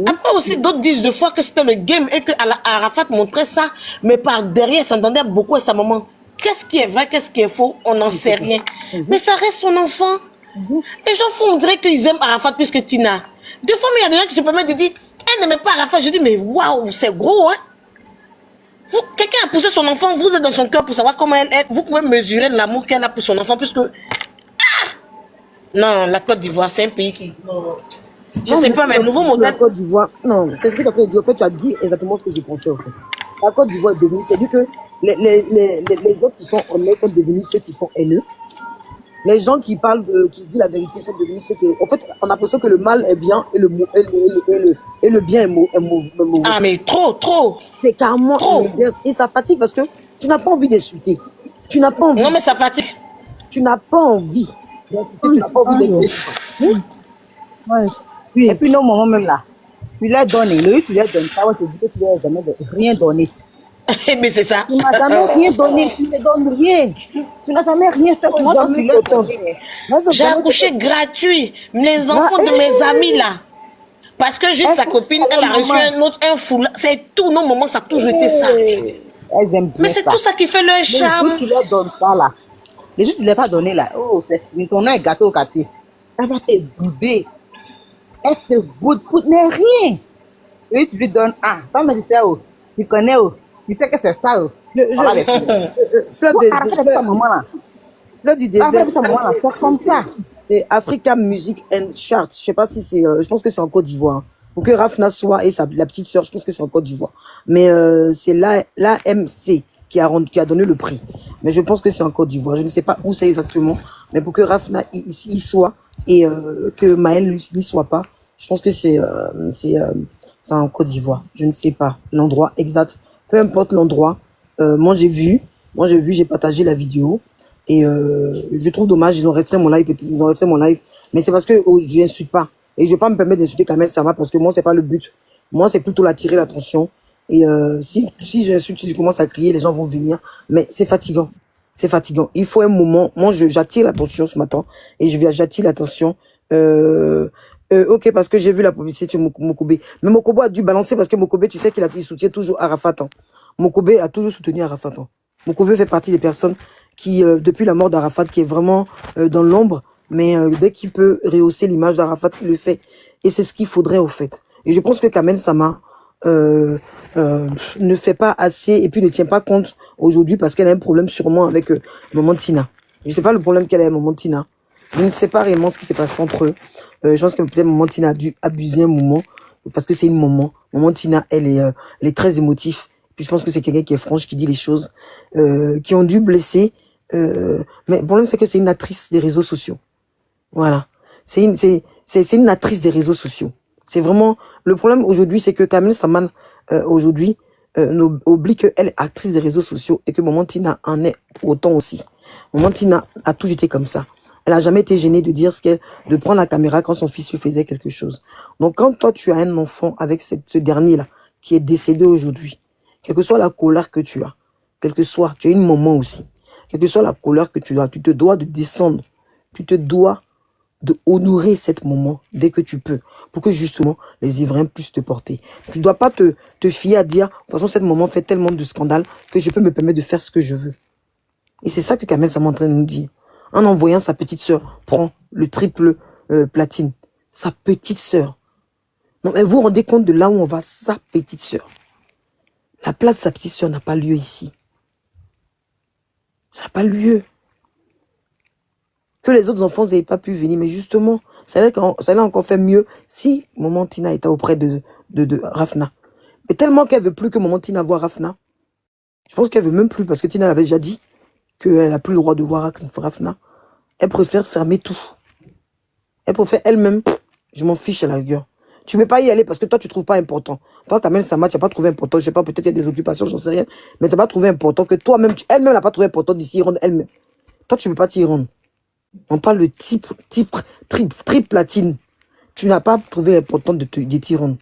Après aussi, d'autres disent de fois que c'était le game et que Arafat montrait ça, mais par derrière, il s'entendait beaucoup à sa maman. Qu'est-ce qui est vrai, qu'est-ce qui est faux, on n'en sait rien. Mais ça reste son enfant. Les gens font, on dirait qu'ils aiment Arafat plus que Tina. Des fois, il y a des gens qui se permettent de dire, elle n'aimait pas Arafat. Je dis, mais waouh, c'est gros, hein. Quelqu'un a poussé son enfant, vous êtes dans son cœur pour savoir comment elle est. Vous pouvez mesurer l'amour qu'elle a pour son enfant, puisque... Non, la Côte d'Ivoire, c'est un pays qui... Je sais pas, mais le nouveau modèle... La Côte d'Ivoire, non, c'est ce que tu as fait dire. En fait, tu as dit exactement ce que je pensais, en fait. La Côte d'Ivoire est devenue, c'est-à-dire que les autres qui sont honnêtes sont devenus ceux qui sont haineux. Les gens qui parlent, qui disent la vérité sont devenus ceux qui... En fait, on a l'impression que le mal est bien et le bien est mauvais. Ah, mais trop. C'est carrément Trop. l'inverse. Et ça fatigue parce que tu n'as pas envie d'insulter. Tu n'as pas envie. Non, mais ça fatigue. Tu n'as pas envie d'insulter. Tu n'as pas envie d'être... Ouais. Oui. Et puis, nos moments même là, tu leur donnes. Le jour où tu leur donnes ça, ouais, tu dis que tu leur as jamais rien donné. Mais c'est ça. Tu n'as jamais rien donné, tu ne donnes rien. Tu n'as jamais rien fait pour moi. Jamais Tu leur contente. donnes. J'ai accouché gratuit. Les enfants de mes amis là. Parce que juste sa copine, elle a reçu un foulard. C'est tout, nos moments, ça a toujours été ça. Elles aiment bien Mais c'est ça. tout ça qui fait leur Le jour charme. où tu leur donnes ça là, le jour où tu ne leur as pas donné là, oh, c'est fini. Ton nom est gâteau au quartier. Elle va te bouder. Elle te boude pour ne rien. Et tu lui donnes un. Toi, me dis ça, oh. Tu connais, oh. Tu sais que c'est ça, oh. Voilà les filles. Fleuve Faut arrêter de faire maman là. du Arrête désert. de faire maman là. C'est comme ça. C'est Africa Music and Chart. Je sais pas si c'est... je pense que c'est en Côte d'Ivoire. Pour que Rafna soit et la petite sœur, je pense que c'est en Côte d'Ivoire. Mais c'est l'AMC qui a donné le prix. Mais je pense que c'est en Côte d'Ivoire. Je ne sais pas où c'est exactement. Mais pour que Rafna y soit et que Maël n'y soit pas, je pense que c'est en Côte d'Ivoire. Je ne sais pas l'endroit exact. Peu importe l'endroit. Moi, j'ai partagé la vidéo. Et je trouve dommage, ils ont resté mon live. Mais c'est parce que je n'insulte pas. Et je ne vais pas me permettre d'insulter Kamel Sama parce que moi, c'est pas le but. Moi, c'est plutôt l'attirer l'attention. Et si j'insulte, si je commence à crier, les gens vont venir. Mais c'est fatigant. C'est fatigant. Il faut un moment. Moi, j'attire l'attention ce matin. Et j'attire l'attention. Ok, parce que j'ai vu la publicité sur Mokobe. Mais Mokobe a dû balancer parce que Mokobe, tu sais qu'il soutient toujours Arafat. Hein. Mokobe a toujours soutenu Arafat. Hein. Mokobe fait partie des personnes qui, depuis la mort d'Arafat, qui est vraiment dans l'ombre, mais dès qu'il peut rehausser l'image d'Arafat, il le fait. Et c'est ce qu'il faudrait au fait. Et je pense que Kamel Sama ne fait pas assez et puis ne tient pas compte aujourd'hui parce qu'elle a un problème sûrement avec Maman Tina. Je ne sais pas le problème qu'elle a avec Maman Tina. Je ne sais pas réellement ce qui s'est passé entre eux. Je pense que peut-être Maman Tina a dû abuser un moment parce que c'est une maman. Maman Tina, elle est très émotive. Puis je pense que c'est quelqu'un qui est franche, qui dit les choses, qui ont dû blesser. Mais le problème, c'est que c'est une actrice des réseaux sociaux. Voilà. C'est une actrice des réseaux sociaux. C'est vraiment... Le problème aujourd'hui, c'est que Kamel Saman, aujourd'hui, oublie qu'elle est actrice des réseaux sociaux et que Maman Tina en est pour autant aussi. Maman Tina a toujours été comme ça. Elle a jamais été gênée de dire de prendre la caméra quand son fils lui faisait quelque chose. Donc, quand toi, tu as un enfant avec ce dernier-là, qui est décédé aujourd'hui, quelle que soit la colère que tu as, tu as une maman aussi, quelle que soit la colère que tu as, tu te dois de descendre, tu te dois de honorer cette maman dès que tu peux, pour que justement les ivrins puissent te porter. Tu ne dois pas te fier à dire, de toute façon, cette maman fait tellement de scandales que je peux me permettre de faire ce que je veux. Et c'est ça que Kamel Sama est en train de nous dire. En envoyant sa petite sœur prendre le triple platine. Sa petite sœur. Non, mais vous vous rendez compte de là où on va, sa petite sœur. La place de sa petite sœur n'a pas lieu ici. Ça n'a pas lieu. Que les autres enfants n'aient pas pu venir, mais justement, ça allait encore faire mieux si Maman Tina était auprès de Rafna. Mais tellement qu'elle veut plus que Maman Tina voit Rafna. Je pense qu'elle veut même plus, parce que Tina l'avait déjà dit qu'elle n'a plus le droit de voir Rafna. Elle préfère fermer tout. Elle préfère elle-même, je m'en fiche à la rigueur. Tu ne peux pas y aller parce que toi, tu ne trouves pas important. Toi, Kamel Sama, tu n'as pas trouvé important. Je ne sais pas, peut-être il y a des occupations, j'en sais rien. Mais tu n'as pas trouvé important que toi-même, elle-même n'a pas trouvé important d'ici rendre elle-même. Toi, tu ne peux pas t'y rendre. On parle de triple platine. Tu n'as pas trouvé important de t'y rendre.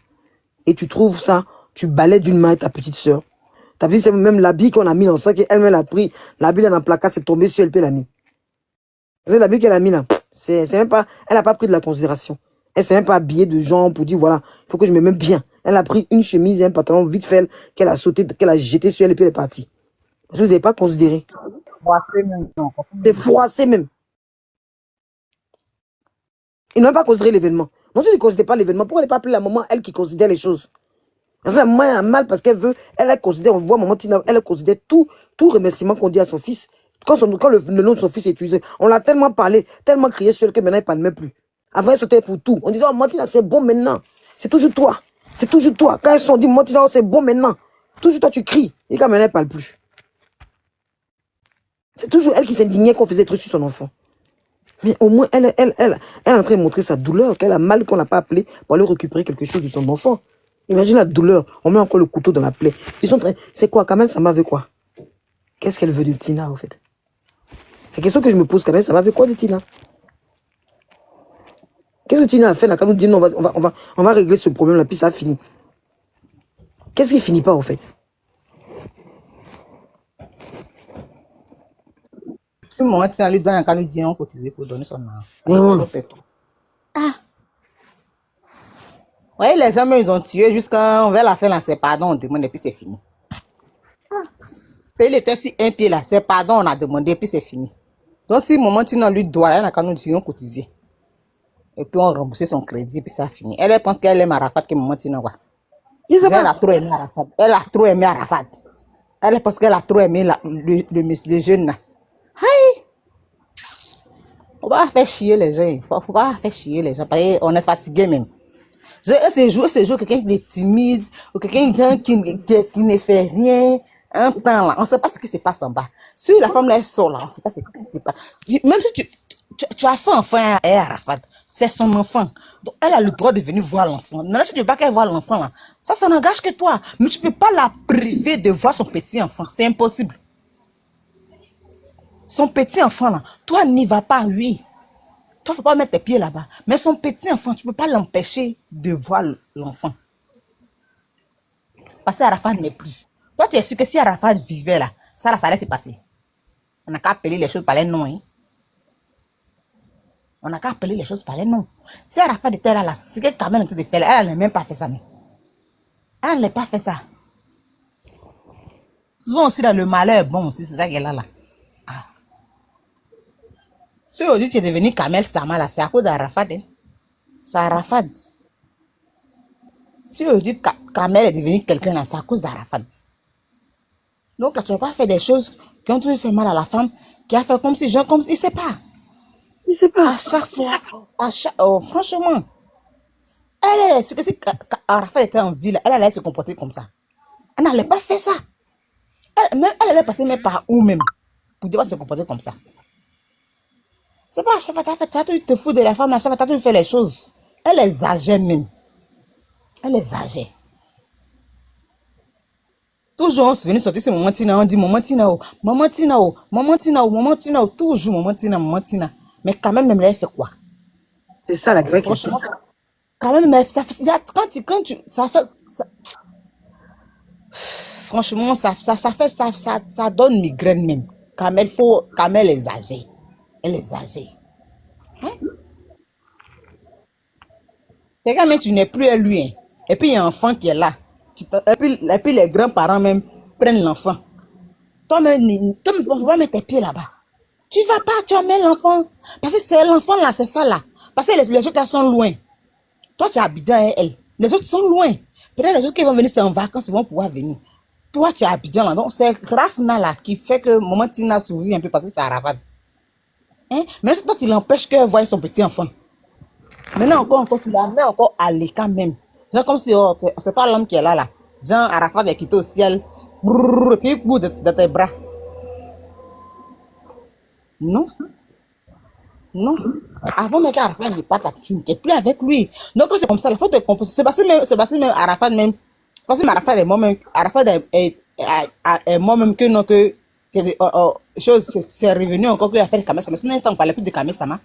Et tu trouves ça, tu balais d'une main ta petite sœur. Ta petite sœur, même l'habit qu'on a mis dans ça, qu'elle-même a pris, l'habit dans le placard, c'est tombé sur elle, puis elle l'a mis. Vous savez, l'habit qu'elle a mis là, c'est même pas, elle n'a pas pris de la considération. Elle s'est même pas habillée de gens pour dire, voilà, il faut que je me mette bien. Elle a pris une chemise et un pantalon vite fait, qu'elle a sauté, qu'elle a jeté sur elle et puis elle est partie. Parce que vous n'avez pas considéré. C'est froissé même. Ils n'ont pas considéré l'événement. Non, tu ne considères pas l'événement. Pourquoi elle n'est pas appelée la maman, elle qui considère les choses? Parce que la maman a mal parce qu'elle veut, elle considère, on voit maman Tina, elle considère tout remerciement qu'on dit à son fils. Quand le nom de son fils est utilisé, on l'a tellement parlé, tellement crié sur elle que maintenant il ne parle même plus. Avant, elle sautait pour tout. On disait, oh, Maman Tina, c'est bon maintenant. C'est toujours toi. C'est toujours toi. Quand ils sont dit, Maman Tina, oh, c'est bon maintenant. Toujours toi, tu cries. Et quand maintenant, elle ne parle plus. C'est toujours elle qui s'indignait qu'on faisait des trucs sur son enfant. Mais au moins, elle est en train de montrer sa douleur, qu'elle a mal qu'on l'a pas appelé pour aller récupérer quelque chose de son enfant. Imagine la douleur. On met encore le couteau dans la plaie. Ils sont en train... C'est quoi, Kamel Sama veut quoi? Qu'est-ce qu'elle veut de Tina, en fait? La question que je me pose, Kamel Sama veut quoi de Tina? Qu'est-ce que Tina a fait là quand nous dit non, on va régler ce problème-là, puis ça a fini. Qu'est-ce qui finit pas, en fait? Si moi, tu as lui donné un dit on cotisé pour donner son argent. Ouais. C'est tout. Ah. Ouais, les hommes, ils ont tué jusqu'à, on va la faire là, c'est pardon, on demande et puis c'est fini. Il était si un pied là, c'est pardon, on a demandé et puis c'est fini. Donc si moment tu n'as lui doit, il y a quand nous disons cotiser. Et puis on rembourse son crédit et puis ça finit. Elle pense qu'elle aime Arafat que moment tu n'as quoi. Elle a trop aimé Arafat. Elle a trop aimé Arafat. Elle pense qu'elle a trop aimé le jeune là. Aïe! Faut pas faire chier les gens. Faut pas faire chier les gens. Parce qu'on est fatigué même. Ce jour, quelqu'un qui est timide, ou quelqu'un qui ne fait rien, un temps là, on ne sait pas ce qui se passe en bas. Si la femme là elle sort là, on ne sait pas ce qui se passe. Même si tu as fait enfant à Arafat, c'est son enfant. Donc elle a le droit de venir voir l'enfant. Maintenant, si tu ne veux pas qu'elle voit l'enfant là, ça n'engage que toi. Mais tu ne peux pas la priver de voir son petit enfant. C'est impossible. Son petit enfant là, toi n'y vas pas, oui. Toi, il ne faut pas mettre tes pieds là-bas. Mais son petit enfant, tu ne peux pas l'empêcher de voir l'enfant. Parce qu'Arafat n'est plus. Toi, tu es sûr que si Arafat vivait là, ça allait se passer. On n'a qu'à appeler les choses par les noms. Hein? On n'a qu'à appeler les choses par les noms. Si Arafat était là, c'est que Kamel était de faire là, elle n'a même pas fait ça. Mais. Elle n'a pas fait ça. Souvent aussi, là, le malheur, bon, aussi, c'est ça qu'elle a là. Si aujourd'hui tu es devenu Kamel Sama là, c'est à cause d'Arafat. Hein? C'est Arafat. Si aujourd'hui Kamel est devenu quelqu'un là, c'est à cause d'Arafat. Donc là, tu n'as pas fait des choses qui ont toujours fait mal à la femme, qui a fait comme si, genre, comme si, il ne sait pas. Il ne sait pas. À chaque fois, franchement, c'est que si Arafat était en ville, elle allait se comporter comme ça. Elle n'allait pas faire ça. Elle allait passer même par où même pour devoir se comporter comme ça. C'est pas à chaque fois, tu te fous de la femme, à chaque fois, tu fais les choses. Elle les âgée même. Elle les âgée. Toujours, on se vient sortir ce moment Tina, on dit maman Tina, maman Tina, maman Tina, maman Tina, toujours maman Tina, maman Tina. Mais quand même, elle fait quoi? C'est ça la vraie question. Quand même, ça fait, quand tu, ça fait, ça, franchement, ça donne migraine même. Quand elle est âgée. Elle est âgée. Hein? Regarde, mais tu n'es plus à lui. Hein. Et puis, il y a un enfant qui est là. Et puis les grands-parents même prennent l'enfant. Toi-même, tu ne peux pas mettre tes pieds là-bas. Tu ne vas pas, tu amènes l'enfant. Parce que c'est l'enfant là, c'est ça là. Parce que les autres sont loin. Toi, tu es Abidjan et elle. Les autres sont loin. Peut-être les autres qui vont venir, c'est en vacances, ils vont pouvoir venir. Toi, tu es Abidjan là. Donc, c'est Rafna là qui fait que maman Tina sourit un peu parce que c'est Arafat. Hein? Mais toi, tu l'empêches qu'elle voie son petit enfant. Maintenant, encore, tu la mets encore à l'écart même. Genre comme si, oh, c'est pas l'homme qui est là, là. Genre, Arafat est quitté au ciel. Brrr, puis il de tes bras. Non. Non. Avant même qu'Arafat ne parte là, tu n'étais plus avec lui. Donc, c'est comme ça, il faut te composer. C'est parce que même Arafat même. C'est parce que Arafat est moi-même. Arafat est moi-même que non, que. Chose, c'est revenu encore qu'il a fait Kamel Sama. Sinon, on ne parlait plus de Kamel Sama.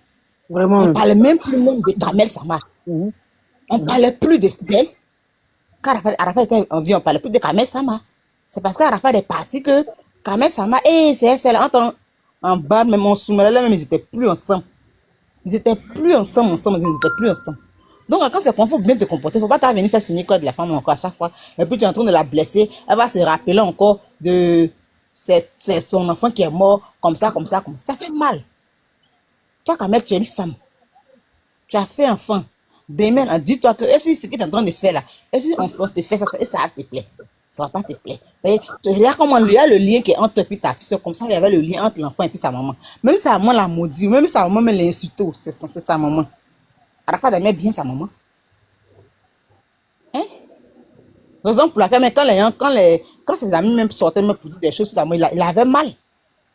Vraiment. On ne parlait même plus de Kamel Sama. On ne parlait plus d'elle. Quand Arafat était en vie, on ne parlait plus de Kamel Sama. C'est parce qu'Arafat est parti que Kamel Sama et CSL en bas, même en sous-marin, même ils n'étaient plus ensemble. Ils n'étaient plus ensemble, ils n'étaient plus ensemble. Donc, quand c'est qu'on faut bien te comporter, il ne faut pas venir faire signer quoi de la femme encore à chaque fois. Et puis, tu es en train de la blesser. Elle va se rappeler encore de c'est son enfant qui est mort, comme ça, comme ça, comme ça. Ça fait mal. Toi, Kamel, tu es une femme. Tu as fait enfant. Demain, dis-toi que est-ce que ce que tu es en train de faire là, est-ce qu'on te fait ça, et ça va te plaire. Ça va pas te plaire. Tu regardes comment il y a le lien qui est entre toi et ta fille. Comme ça, il y avait le lien entre l'enfant et puis sa maman. Même sa maman l'a maudit, même sa maman l'insulte, c'est sa maman. Arafat aimait bien sa maman. Hein? Raison pour laquelle, quand ses amis même sortaient même pour dire des choses sur sa maman, il avait mal.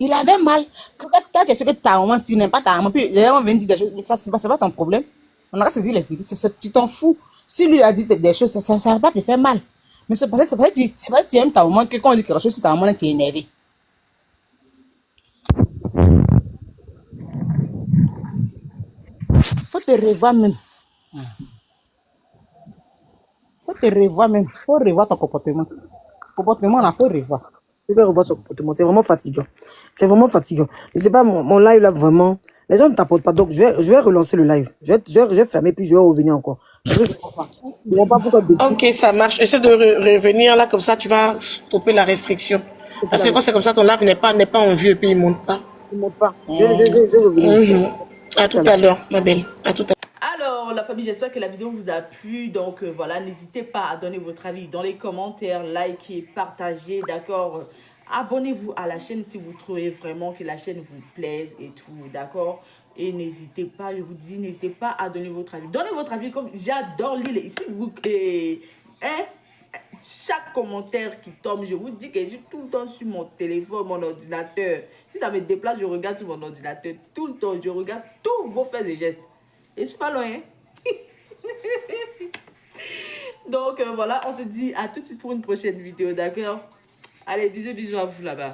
Il avait mal. Quand tu sais que ta maman, tu n'aimes pas ta maman, puis les gens viennent dire des choses, mais ça, c'est pas ton problème. On a se dire les vérités, tu t'en fous. Si lui a dit des choses, ça va pas te faire mal. Mais c'est parce que tu aimes ta maman que quand on dit quelque chose, c'est ta maman, tu es énervé. Faut te revoir même. Faut te revoir même. Faut revoir ton comportement. Comportement, là, faut revoir. Je vais revoir son comportement. C'est vraiment fatigant. C'est vraiment fatigant. Je sais pas, mon live là, vraiment. Les gens ne t'apportent pas. Donc, je vais relancer le live. Je vais fermer, puis je vais revenir encore. Je ne comprends pas. Je ne comprends pas pourquoi. Ok, ça marche. Essaie de revenir là, comme ça, tu vas stopper la restriction. Parce que quand c'est comme ça, ton live n'est pas en vue et puis il ne monte pas. Il ne monte pas. Je vais revenir. À tout à l'heure, ma belle. À tout à l'heure. Alors, la famille, j'espère que la vidéo vous a plu. Donc, voilà, n'hésitez pas à donner votre avis dans les commentaires, likez, partagez, d'accord? Abonnez-vous à la chaîne si vous trouvez vraiment que la chaîne vous plaise et tout, d'accord? Et n'hésitez pas, je vous dis, n'hésitez pas à donner votre avis. Donnez votre avis comme j'adore lire ici. Hein? Chaque commentaire qui tombe, je vous dis que je suis tout le temps sur mon téléphone, mon ordinateur. Si ça me déplace, je regarde sur mon ordinateur tout le temps. Je regarde tous vos faits et gestes. Et je suis pas loin. Hein? Donc voilà, on se dit à tout de suite pour une prochaine vidéo, d'accord? Allez, bisous, bisous à vous là-bas.